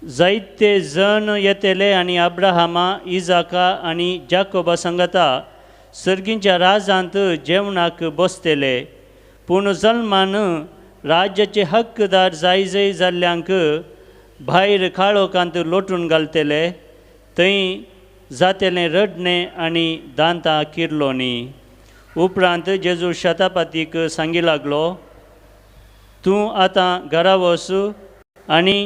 जायते जण येतेले आनी अब्राहमा, इजाका आनी जाकोबा सांगता सर्गींच्या राजांत जेवणाक बसतेले. पूण जल्मान राज्याचे हक्कदार जाय जाल्ल्यांक भायर काळोखांत लोटून घालतले. थंय जातेलें रडणें आनी दांतां किर्लोनी. उपरांत जेजू शतापतीक सांगी लागलो, तूं आतां घरा वच आनी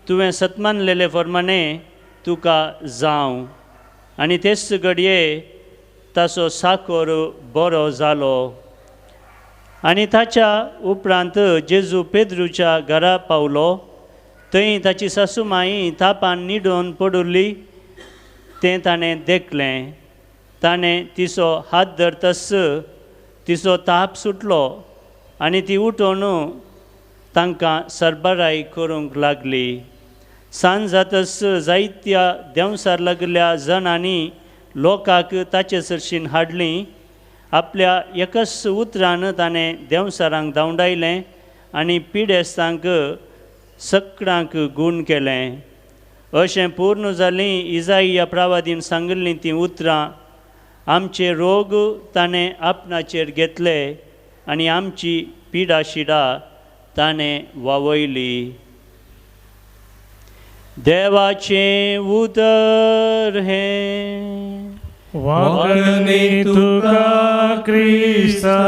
तुवें सतमानलेले प्रमाणे तुका जावं. आनी तेच घडये ताचो साकर बरो जालो. आनी ताच्या उपरांत जेजू पेद्रूच्या घरा पावलो. थंय ताची सासूमाई तापान न्हिदून पडुल्ली तें ताणें देखलें. ताणें तिचो हात धरतस तिचो ताप सुटलो आनी ती उठून तांकां सरबराय करूंक लागली. सांज जातस जायत्या देंवसार लागल्या जणांनी लोकांक ताचे सरशीन हाडलीं. आपल्या एकच उतरान ताणें देंवसारांक धांवडायलें आनी पिडेस्तांक सगळ्यांक गूण केलें. अशें पूर्ण जालीं इजाइया प्रवादीन सांगिल्लीं तीं उतरां. आमचे रोग ताणें आपणाचेर घेतले आनी आमची पिडाशिडा ताणें वावयली. देवाचें उतर हें वागणे तुका क्रिस्ता.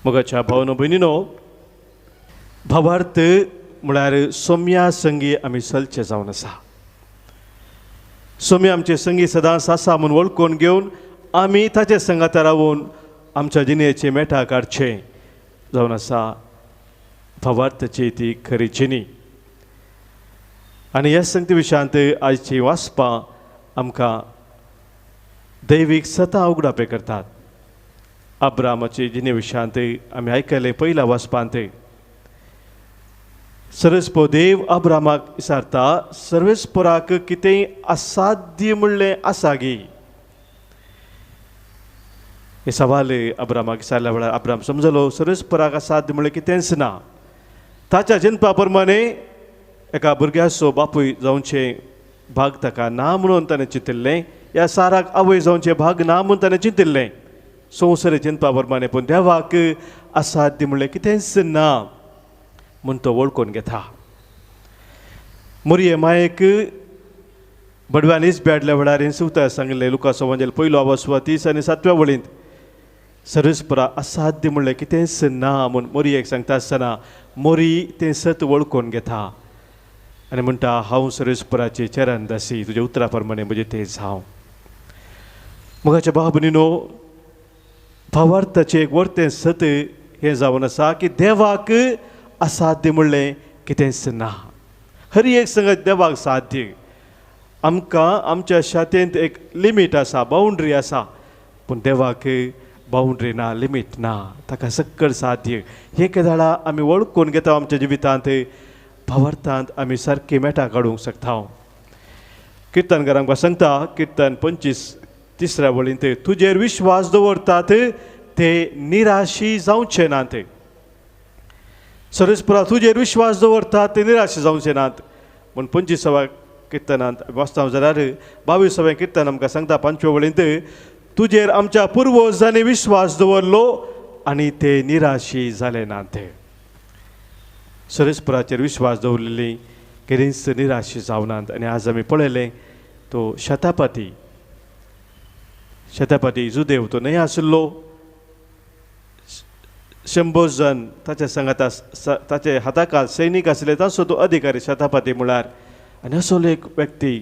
मोगाच्या भावनो भयणीनो, भावार्थ म्हळ्यार सोम्या संगी आमी चलचे जावन आसा. सोम्या आमचे संगी सदांच आसा म्हूण वळखून घेवन आमी ताचे संगात रावून आमच्या जिणेचे मेठा काडचे जावन आसा. भावार्थाची ती खरी जिणी. आनी ह्या संगती विशयांत आयची वाचपां आमकां दैवीक सता उगडापे करतात. अब्रामाची जिणे विशयांत आमी आयकले पयल्या वाचपांत. सर्वेस्पो देव अब्रामाक विचारता, सर्वेस्पराक कितेंय असाध्य म्हणलें आसा गी? हे सवाल अब्रामाक विचारल्या वेळार अब्राम समजलो सर्वेस्पराक असाध्य म्हणलें कितेंच ना. ताच्या जन्मा प्रमाणे एका भुरग्याचो बापूय जावचें भाग ताका ना म्हणून ताणें चिंतिल्लें. ह्या साराक आवय जावचें भाग ना म्हणून ताणें चिंतिल्लें. संवसार जन्मा प्रमाणे पूण देवाक असाध्य म्हणलें कितेंच ना म्हूण तो वळखून घेता. मोरये मायेक बडव्यान इस्बेडल्या वेळार सुता सांगलें लुकास एवांजेल 1:30 आनी 7 वळींत, सर्वेस्परा असाध्य म्हणलें कितेंच ना म्हूण मोरयेक सांगता आसतना मोरी तें सत वळखून घेता आनी म्हणटा, हांव सर्वेस्पराचे चरण दासी, तुज्या उतरा प्रमाणे म्हजें तेंच हांव. मोगाच्या भाव भयणीनो, भावार्थाचें एक वर्तें सत हें जावन आसा की देवाक असाध्य म्हणलें कितेंच ना. हर एक संगत देवाक साध्य. आमकां आमच्या शातेंत एक लिमीट आसा, बाउंड्री आसा, पूण देवाक बाउंड्री ना, लिमीट ना, ताका सक्कल साध्य. हे केदाळा आमी वळखून घेता आमच्या जिवितांत. भावार्थांत आमी सारकी मेटा काडूंक शकता. किर्तनकार आमकां सांगता, किर्तन 25:3 वळींत, तुजेर विश्वास दवरतात ते निराशी जावचे नात. सर्वेस्परा तुजेर विश्वास दवरतात ते निराशी जावचे नात म्हूण 25व्या किर्तनांत वाचता जाल्यार 22वें किर्तन आमकां सांगता 5 वळींत, तुजेर आमच्या पुर्वजांनी विश्वास दवरलो आनी ते निराशी जाले नात. सरस्पराचेर विश्वास दवरलेली केरीच निराशी जावनात. आनी आज आमी पळयलें तो शतापती जुदेव तो न्हय आशिल्लो. 100 जण ताच्या सांगाता ताचे हाताखाल सैनीक आशिल्ले ताचो तो अधिकारी शतापती म्हळ्यार. आनी असो एक व्यक्ती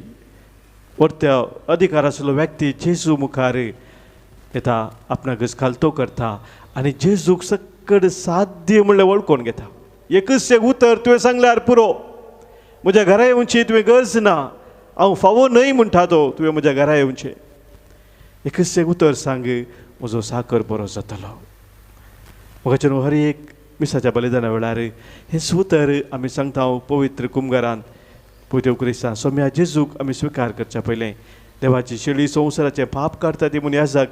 परत्या अधिकार आशिल्लो व्यक्ती जेजू मुखार येता, आपणा घसघालतो करता आनी जेजूक सकड साध्य म्हणल्यार वळखून घेता. एकच एक उतर तुवें सांगल्यार पुरो. म्हज्या घरा येवची तुवें गरज ना, हांव फावो न्हय म्हणटा तो तुवें म्हज्या घरा येवचें. एकच एक उतर सांग, म्हजो साकर बरो जातलो. म्हाका हर एक मिसाच्या बलिदाना वेळार हें उतर आमी सांगता पवित्र कुंभगारांत पवित्र क्रिस्तांत सोम्या जेजूक आमी स्विकार करच्या पयलें देवाची शेळी संवसाराचें पाप काडटा ती म्हूण याजाक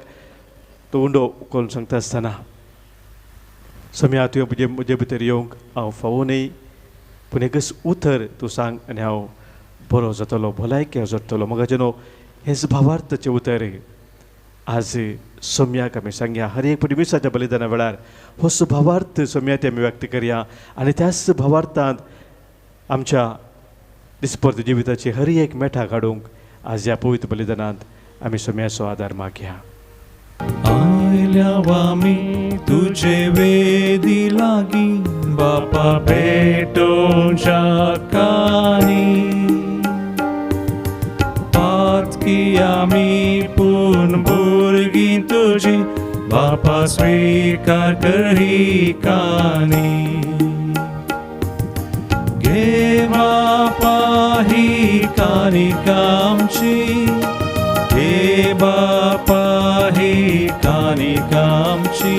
तो उंडो करून सांगता आसतना सोम्या तुवें म्हजे भितर येवंक हांव फावो न्हय, पूण एकच उतर तूं सांग आनी हांव बरो जातलो, भलायकी जोडटलो. म्हाका हेंच भावार्थाचें उतर आज सोम्याक आमी सांगया. हर एक फावटी मिसाच्या बलिदाना वेळार होच भावार्थ सोम्याक आमी व्यक्त करया आनी त्याच भावार्थांत आमच्या दिसपरत जिविताची हर एक मेठा काडूंक आज ह्या पवित्र बलिदानांत आमी सोम्याचो आदार मागया. आयल्या आमी तुजे वेदी लागीं बापा भेटोवच्या कानी की आमी पूर्ण भुरगीं तुजी बापा स्वीकार करी कानी. घे बापा ही कानिका आमची, घे बापा ही कानिका आमची,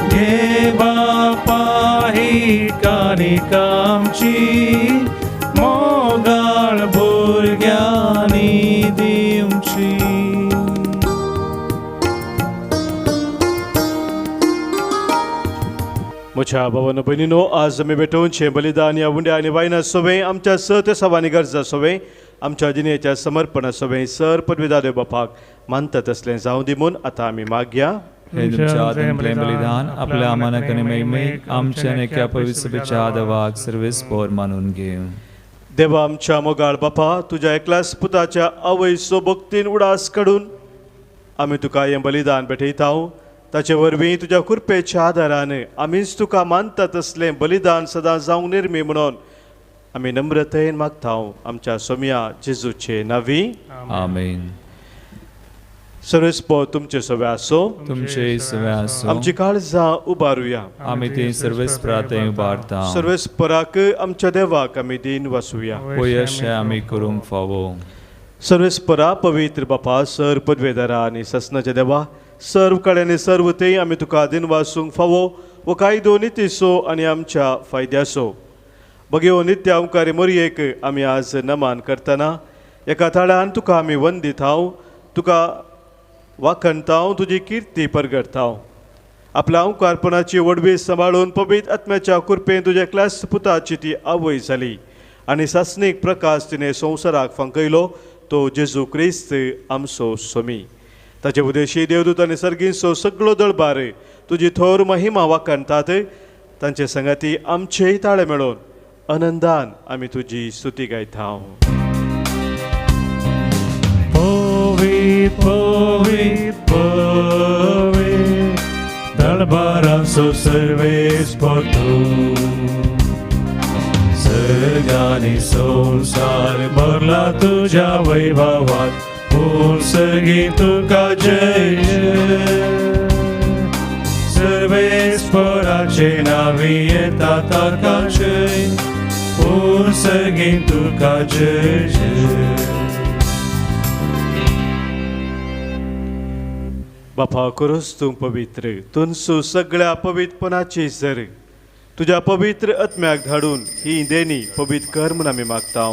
घे बापा ही कानिका आमची, मोगाळ भुरग्यांनी दिवची. म्हज्या भावांनो भयणीनो, आज आमी भेटोवचें बलिदान ह्या उंड्या आनी वायना सोवें आमच्या सत सवानी गरजा सोवें आमच्या जिणेच्या समर्पणा सोवें सर पदवीदार बापाक मानता तसलें जावं दी म्हूण आतां आमी मागया. हे तुमच्या आदमतलें बलिदान आपल्या आमानाक आनी महिमेक आमच्या नेक्या पवित्र सभेच्या आदवाक सर्वेस्पोर मानून घेवं. देवा आमच्या मोगाळ बापा, तुज्या एकल्याच पुताच्या आवयचो भक्तीन उडास काडून आमी तुका हें बलिदान भेटयता. ताचे वरवीं तुज्या कृपेच्या आदारान आमीच तुका मानता तसलें बलिदान सदां जावंक निर्मी म्हणून आमी नम्रतेन मागता आमच्या सोम्या जेजूचे नांवी. आमेन. सर्वेस्पोर तुमचे सवे आसो. तुमचे सवे आसो. आमची काळजां उबारुया. आमी ते सर्वेस्परांत उबारता. सर्वेस्पराक आमच्या देवाक आमी दिन वासुया. पळय अशें आमी करूंक फावो. सर्वेस्परा पवित्र बापा, सर पदवेदारा आनी ससनाच्या देवा, सर्व कडेन सर्व ते आमी तुका दिन वासूंक फावो वो कायदो नितीसो आनी आमच्या फायद्याचो. बगयो नित्य ओंकारी मोरयेक आमी आज नमान करतना एका थाळ्यान तुका आमी वंदिता, तुका वाखणता, तुजी किर्ती परगडता. आपल्या ओंकारपणाची वडवी सांबाळून पवित्र आत्म्याच्या कृपेन तुज्या एकल्याच पुताची ती आवय जाली आनी सासनीक प्रकाश तिणें संवसाराक फांकयलो, तो जेजू क्रिस्त आमचो सोमी. ताचे उदेशी देवदूत आनी सर्गींचो सगळो दळबार तुजी थोर महिमा वाखणटात. तांचे संगाती आमचेय ताळे मेळोवन आनंदान आमी तुजी स्तुती गायता. Povit, povit, povit, दळबारांचो सर्वेस्पोर तूं. सर्गांनी संवसार भरला तुज्या वैभवांत, पूर्ण सर्गी तुका जय जय. सर्वेस्पोराचे नांवी येता ताका जय, पूर्ण सर्गी तुका जय जय. बापा करोस तूं पवित्र, तुनसू सगळ्या पवित्रपणाची सर तुज्या पवित्र आत्म्याक धाडून ही देणी पवित्र कर म्हूण आमी मागता.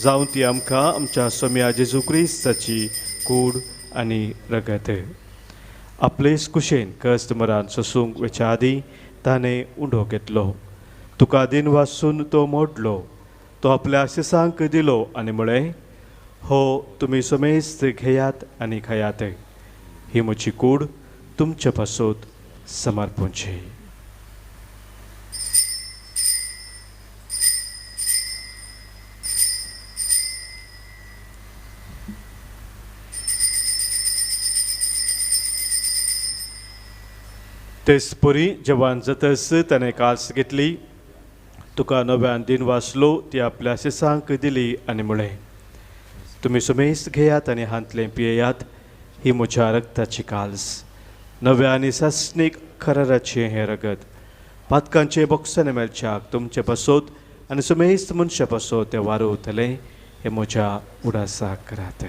जावं ती आमकां आमच्या सोम्या जेजू क्रिस्ताची कूड आनी रगत. आपलेच कुशेन कस्त मरान सोसूंक वेच्या आदीं ताणें उंडो घेतलो. तुका दिन वासून तो मोडलो. तो आपल्या शिसांक दिलो आनी म्हळें, हो तुमी समेस्त घेयात आनी खायात. ही म्हजी कूड तुमच्या पासोत समर्पूंची. तेचपरी जेवण जातस ताणें कास घेतली, तुका नव्यान दिन वाचलो ती आपल्या शिसांक दिली आनी म्हळें, तुमी सुमेस घेयात आनी हांतलें पियेयात, ही म्हज्या रक्ताची काल्स, नव्या आनी सासणीक खराराचें हें रगत, पातकांचे बोक्साने मेलच्याक तुमचे पासोत आनी सुमेस्त मनशा पासोत तें वारोवतलें, हें म्हज्या उडासाक करात.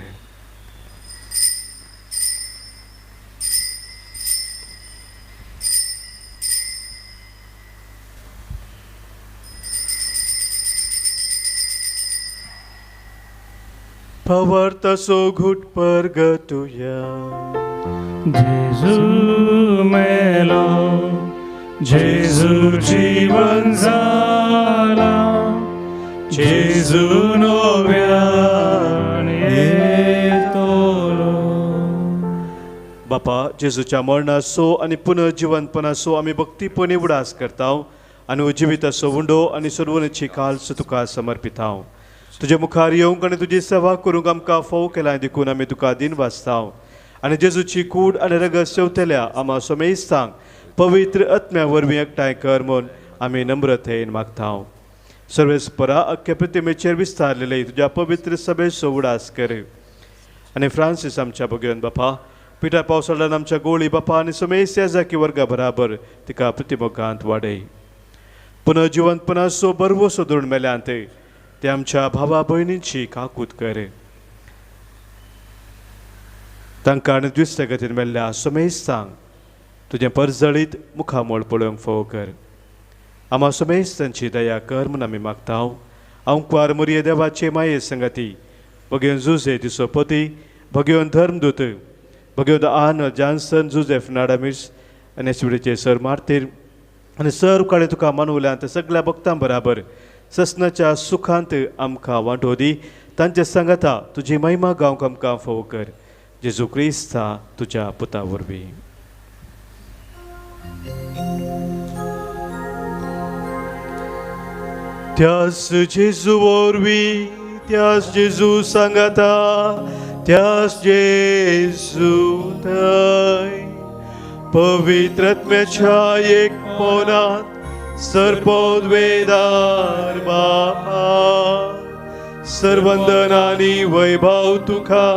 Pavartaso घुट परगटुया. जेजू मेलो, जेजू जीवन जाला, जेजू नव्यान येतलो. बापा, जेजूच्या मरणाचो आनी पुनर्जिवंतपणाचो आमी भक्तीपणी उडास करता आनी उजिविताचो उंडो आनी सर्वनेची काल्स तुका समर्पिता. तुजे मुखार येवंक आनी तुजी सेवा करूंक आमकां फोव केला देखून आमी तुका दिन वाचता आनी जेजूची कूड आनी रगत सेवतल्या आमा सोमेस्तांक पवित्र आत्म्या वरवीं एकठांय कर म्हूण आमी नम्रतेन मागता. सर्वेस्परा अख्ख्या प्रतिमेचेर विस्तारलेले तुज्या पवित्र सभेचो उडास कर आनी फ्रांसीस आमच्या भगवन बापा, पिटा पावसाळ्यान आमच्या गोळी बापा आनी सोमेस ह्या जाकी वर्गा बराबर तिका प्रतिमोगांत वाडय. पुनर्जिवंतपणाचो बरवो सोदून मेल्यांत ते आमच्या भावा भयणींची काकूत कर. तांकां आनी द्विश्ट गतीन मेल्ल्या सोमेस्तांक तुजें परजळीत मुखामोळ पळोवंक फोव कर. आमा सोमेस्तांची दया कर म्हूण आमी मागता. अंकवार मुरये देवाचे माये संगती, भगवन जुजे तिचो पती, भगवन धर्मदूत, भगवन आन जॉन्सन, जुजेफ नाडामिस आनी शिवडीचे सर मार्तीर आनी सर काळे तुका मानवल्यांत सगळ्या भक्तां बराबर ससनाच्या सुखांत आमकां वांटो दी. तांचे सांगाता तुजी महिमा गावंक आमकां फोव कर. जेजू क्रिस्ता तुज्या पुता वरवीं. त्यास जेजू वरवीं, त्यास जेजू सांगाता, त्यास जेजू थंय पवित्र आत्म्याच्या एक पोनात सर्पोद्वेदार बापा, सर्वंदनानी वैभव तुका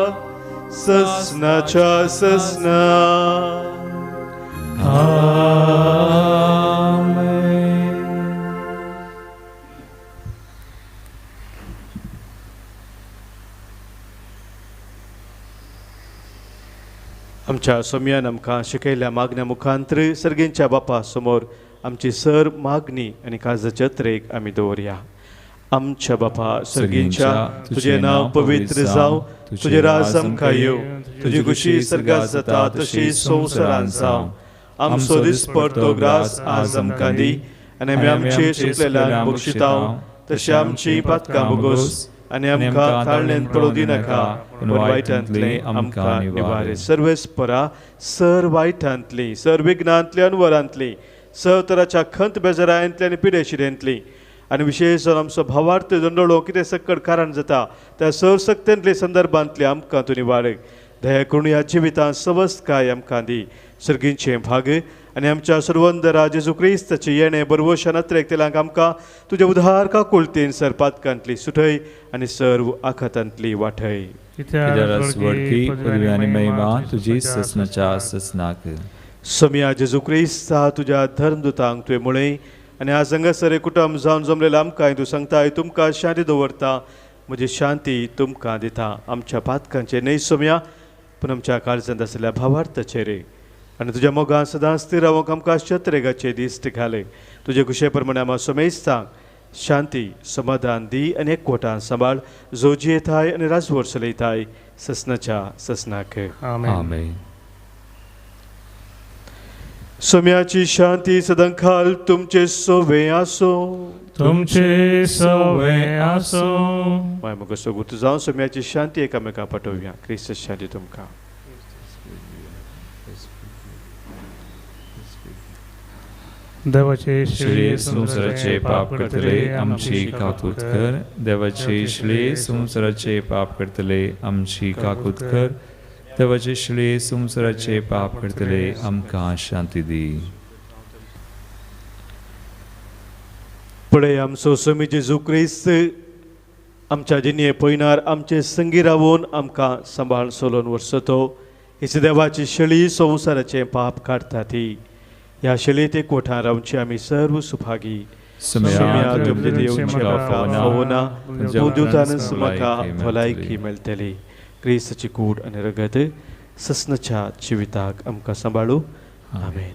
ससनाच्या ससना. आमेन. आमच्या सोम्यान आमकां शिकयल्या मागण्या मुखांतर सर्गेंच्या बापा समोर आमची सर मागणी आनी काजचत्रेक आमी दवरया. आमच्या बापा सर्गेंच्या, तुजें नांव पवित्र जावं, तुजें राज आमकां येवं, तुजी खुशी सर्गात जाता तशी संवसारांत जावं. आमचो दिसपडटो ग्रास आज आमकां दी आनी आमी आमचे सुकलेल्यांक बक्षितांव, तशी आमची पातकां बोगोस आनी आमकां ताळणेंत पडूं दिनाका, पूण वायटांतले आमकां निवार. सर्वेस्परा, सर वायटांतली, सर विघ्नांतली आनी वरांतली, सर तराच्या खंत बेजारांतली आनी पिडेशिरेंतली आनी विशेश जावन आमचो भावार्थ जंडोळो कितें सक्कड कारण जाता त्या सर सक्तेंतले संदर्भांतली आमकां तूं निवार. दया करून ह्या जिवितांत सवस्त काय आमकां दी. सर्गींचें भाग आनी आमच्या सर्वंदरा जेजू क्रिस्ताचें येणें बरवोशा नत्रेक तेलांक आमकां तुज्या उदार काकुळतेन सर पातकांतली सुटय आनी सर्व आखातांतली वाठय. कित्याक वडकी पदवी आनी महिमा तुजी ससनाच्या ससनाक. सोम्या जेजू क्रिस्ता तुज्या धर्मदुतांक तुवें म्हळें आनी आज हांगासर कुटुंब जावन जमलेला आमकां तूं सांगताय तुमकां शांती दवरता, म्हजी शांती तुमकां दिता. आमच्या पातकांचे न्हय सोम्या, पूण आमच्या काळजांत आसलेल्या भावार्थाचेर आनी तुज्या मोगान सदांच स्थिर रावंक आमकां शत्रेगाचे दिश्ट घाले. तुजे कुशे प्रमाणे आमी सोमेस्तांक शांती समाधान दी आनी एकवटान सांबाळ, जो जियेताय आनी राजवट चलयताय ससनाच्या ससनाक. आमेन. सोम्याची शांती सदांखाल तुमचे सोवे आसो. तुमचे सवे आसो. माय मग सोगूत जावन सोम्याची शांती एकामेका पाठोवया. क्रिस्त शांती तुमकां. देवाचे श्री संसाराचे पाप करतले आमची काकूत कर. देवाचे श्री संसाराचे पाप करतले आमची काकूत कर. देवाचे श्री संसाराचे पाप करतले आमकां शांती दी. पळय आमचो स्वामी जेजू क्रिस्त आमच्या जिणे पयणार आमचे संगी रावून आमकां सांबाळ सोलोन वरसतो. हेच देवाची शेळी संवसाराचे पाप काडटा ती. ह्या शेळयेत एकवटान रावची आमी सर्व सुभागी. सुम्या तुमचे देवचे म्हाका फावना दिवतानच म्हाका भलायकी मेळटली. क्रिस्ताची कूड आनी रगत ससनाच्या जिविताक आमकां सांबाळू. आमेन.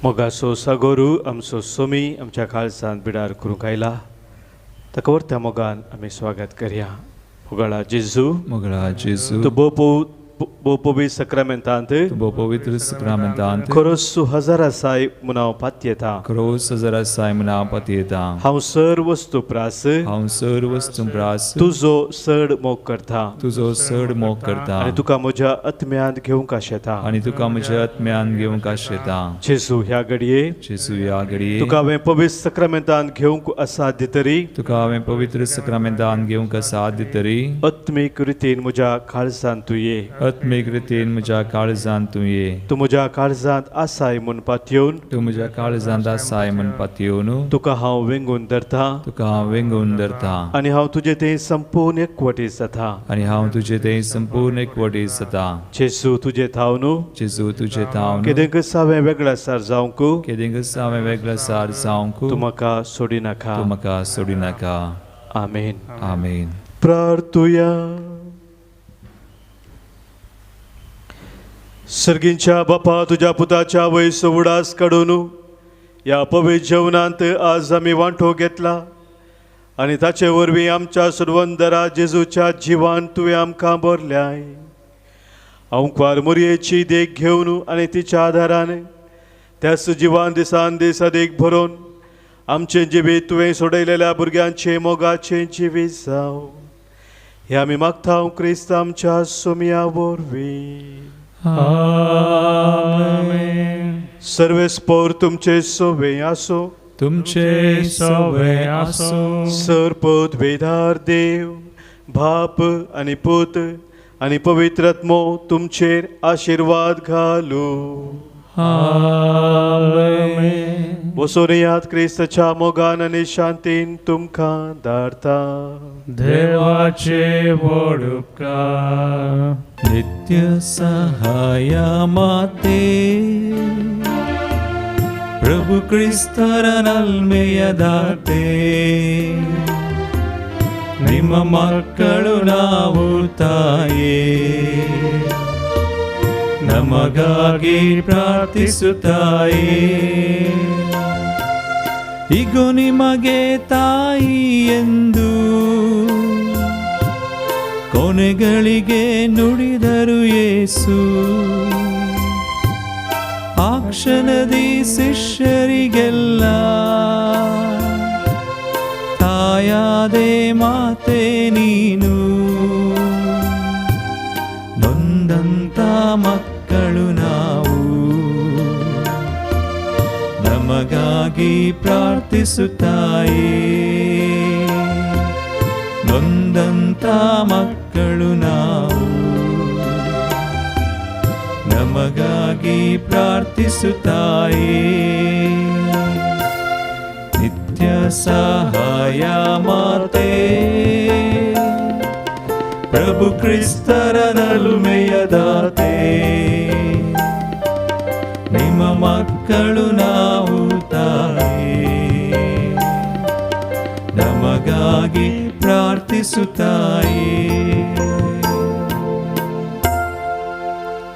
मोगाचो सागोरू आमचो सोमी आमच्या काळजांत बिडार करूंक आयला. ताका व्हर त्या मोगान आमी स्वागत करया. मोगाळा जेजू, मोगळा जेजू, तूं भोव पवित्र सक्रामेंतांत तुबो पवित्र सक्रामेंतांत खरोच हजार आसाय मुनाव पातयेता. क्रोस हजार साय मना पतयेता. हांव सर्व वस्तू प्रास हांव सर्व स्तुंप्रास तुजो चड मोग करता तुजो चड मोग करता. आनी तुका म्हज्या आत्म्यांत घेवंक आशेता. आनी तुका म्हज्या आत्म्यान घेवंक आशेता. जेजू ह्या घडये जेजू ह्या घडये तुका हांवें पवित्र सक्रामेंतांत घेवंक असाध्य तरी तुका हांवें पवित्र सक्रामेंतान घेवंक साध्य तरी आत्मीक रितीन म्हज्या काळजांत तूं ये. आत्मीक रितीन म्हज्या काळजांत तूं ये. तूं म्हज्या काळजांत आसाय म्हूण पातयेवन तूं म्हज्या काळजांत आसाय म्हण पातयेवन तुका हांव वेंगून धरता. तुका हांव वेंगून धरता. आनी हांव तुजें तें संपूर्ण एकवटी जाता. आनी हांव तुजें तें संपूर्ण एकवटी जाता. जेजू तुजें थाव न्हू. जेजू तुजें थाव केदेंकच हांवें वेगळा सार जावंक केदेंकच हांवें वेगळो सार जावंक तूं म्हाका सोडी नाका. तूं म्हाका सोडी नाका. आमेन. आमेन. प्रार्थुया. सर्गींच्या बापा तुज्या पुताच्या वयस उडास काडून ह्या पवित्र जेवणांत आज आमी वांटो घेतला आनी ताचे वरवीं आमच्या सुरवंदरा जेजूच्या जिवान तुवें आमकां भरल्याय. अंकवार मोरयेची देख घेवन आनी तिच्या आदारान त्याच जिवान दिसान दीस अदीक भरोवन आमचें जिवीत तुवें सोडयलेल्या भुरग्यांचे मोगाचें जिवीत जावं. हे आमी मागता क्रिस्त आमच्या सोमया वरवीं. आमेन. सर्वेस्पोर तुमचे सोवे आसो. तुमचे सवे आसो. सरपद वेदार देव बाप आनी पूत आनी पवित्र आत्मो तुमचेर आशिर्वाद घालू. आमेन. बसून यात क्रिस्ताच्या मोगान आनी शांतीन तुमकां धाडटा. देवाचे व्हड उपकार. नित्य सहाया माते प्रभु क्रिस्तर नल्मेय दाते ನಿಮ್ಮ ಮಕ್ಕಳು ನಾವು ತಾಯೇ ನಮಗಾಗಿ ಪ್ರಾರ್ಥಿಸುತ್ತಾಯೇ. ಇಗೋ ನಿಮಗೆ ತಾಯಿ ಎಂದು ಕೊನೆಗಳಿಗೆ ನುಡಿದರು ಯೇಸು. ಆ ಕ್ಷಣದಿ ಶಿಷ್ಯರಿಗೆಲ್ಲ ತಾಯಾದೆ ಮಾತೆ ನೀನು. ನೊಂದಂತ ಮಕ್ಕಳು ನಾವು ನಮಗಾಗಿ ಪ್ರಾರ್ಥಿಸುತ್ತಾಯೇ. ನೊಂದಂತ ಮಕ್ಕಳು ನಾವು ನಮಗಾಗಿ ಪ್ರಾರ್ಥಿಸುತ್ತಾಯೇ. ನಿತ್ಯ ಸಹಾಯ ಮಾತೆ ಪ್ರಭು ಕ್ರಿಸ್ತರ ನಲುಮೆಯ ದಾತೆ ನಿಮ್ಮ ಮಕ್ಕಳು ನಾವು ತಾಯೇ ನಮಗಾಗಿ ಪ್ರಾರ್ಥಿಸುತ್ತಾಯೇ.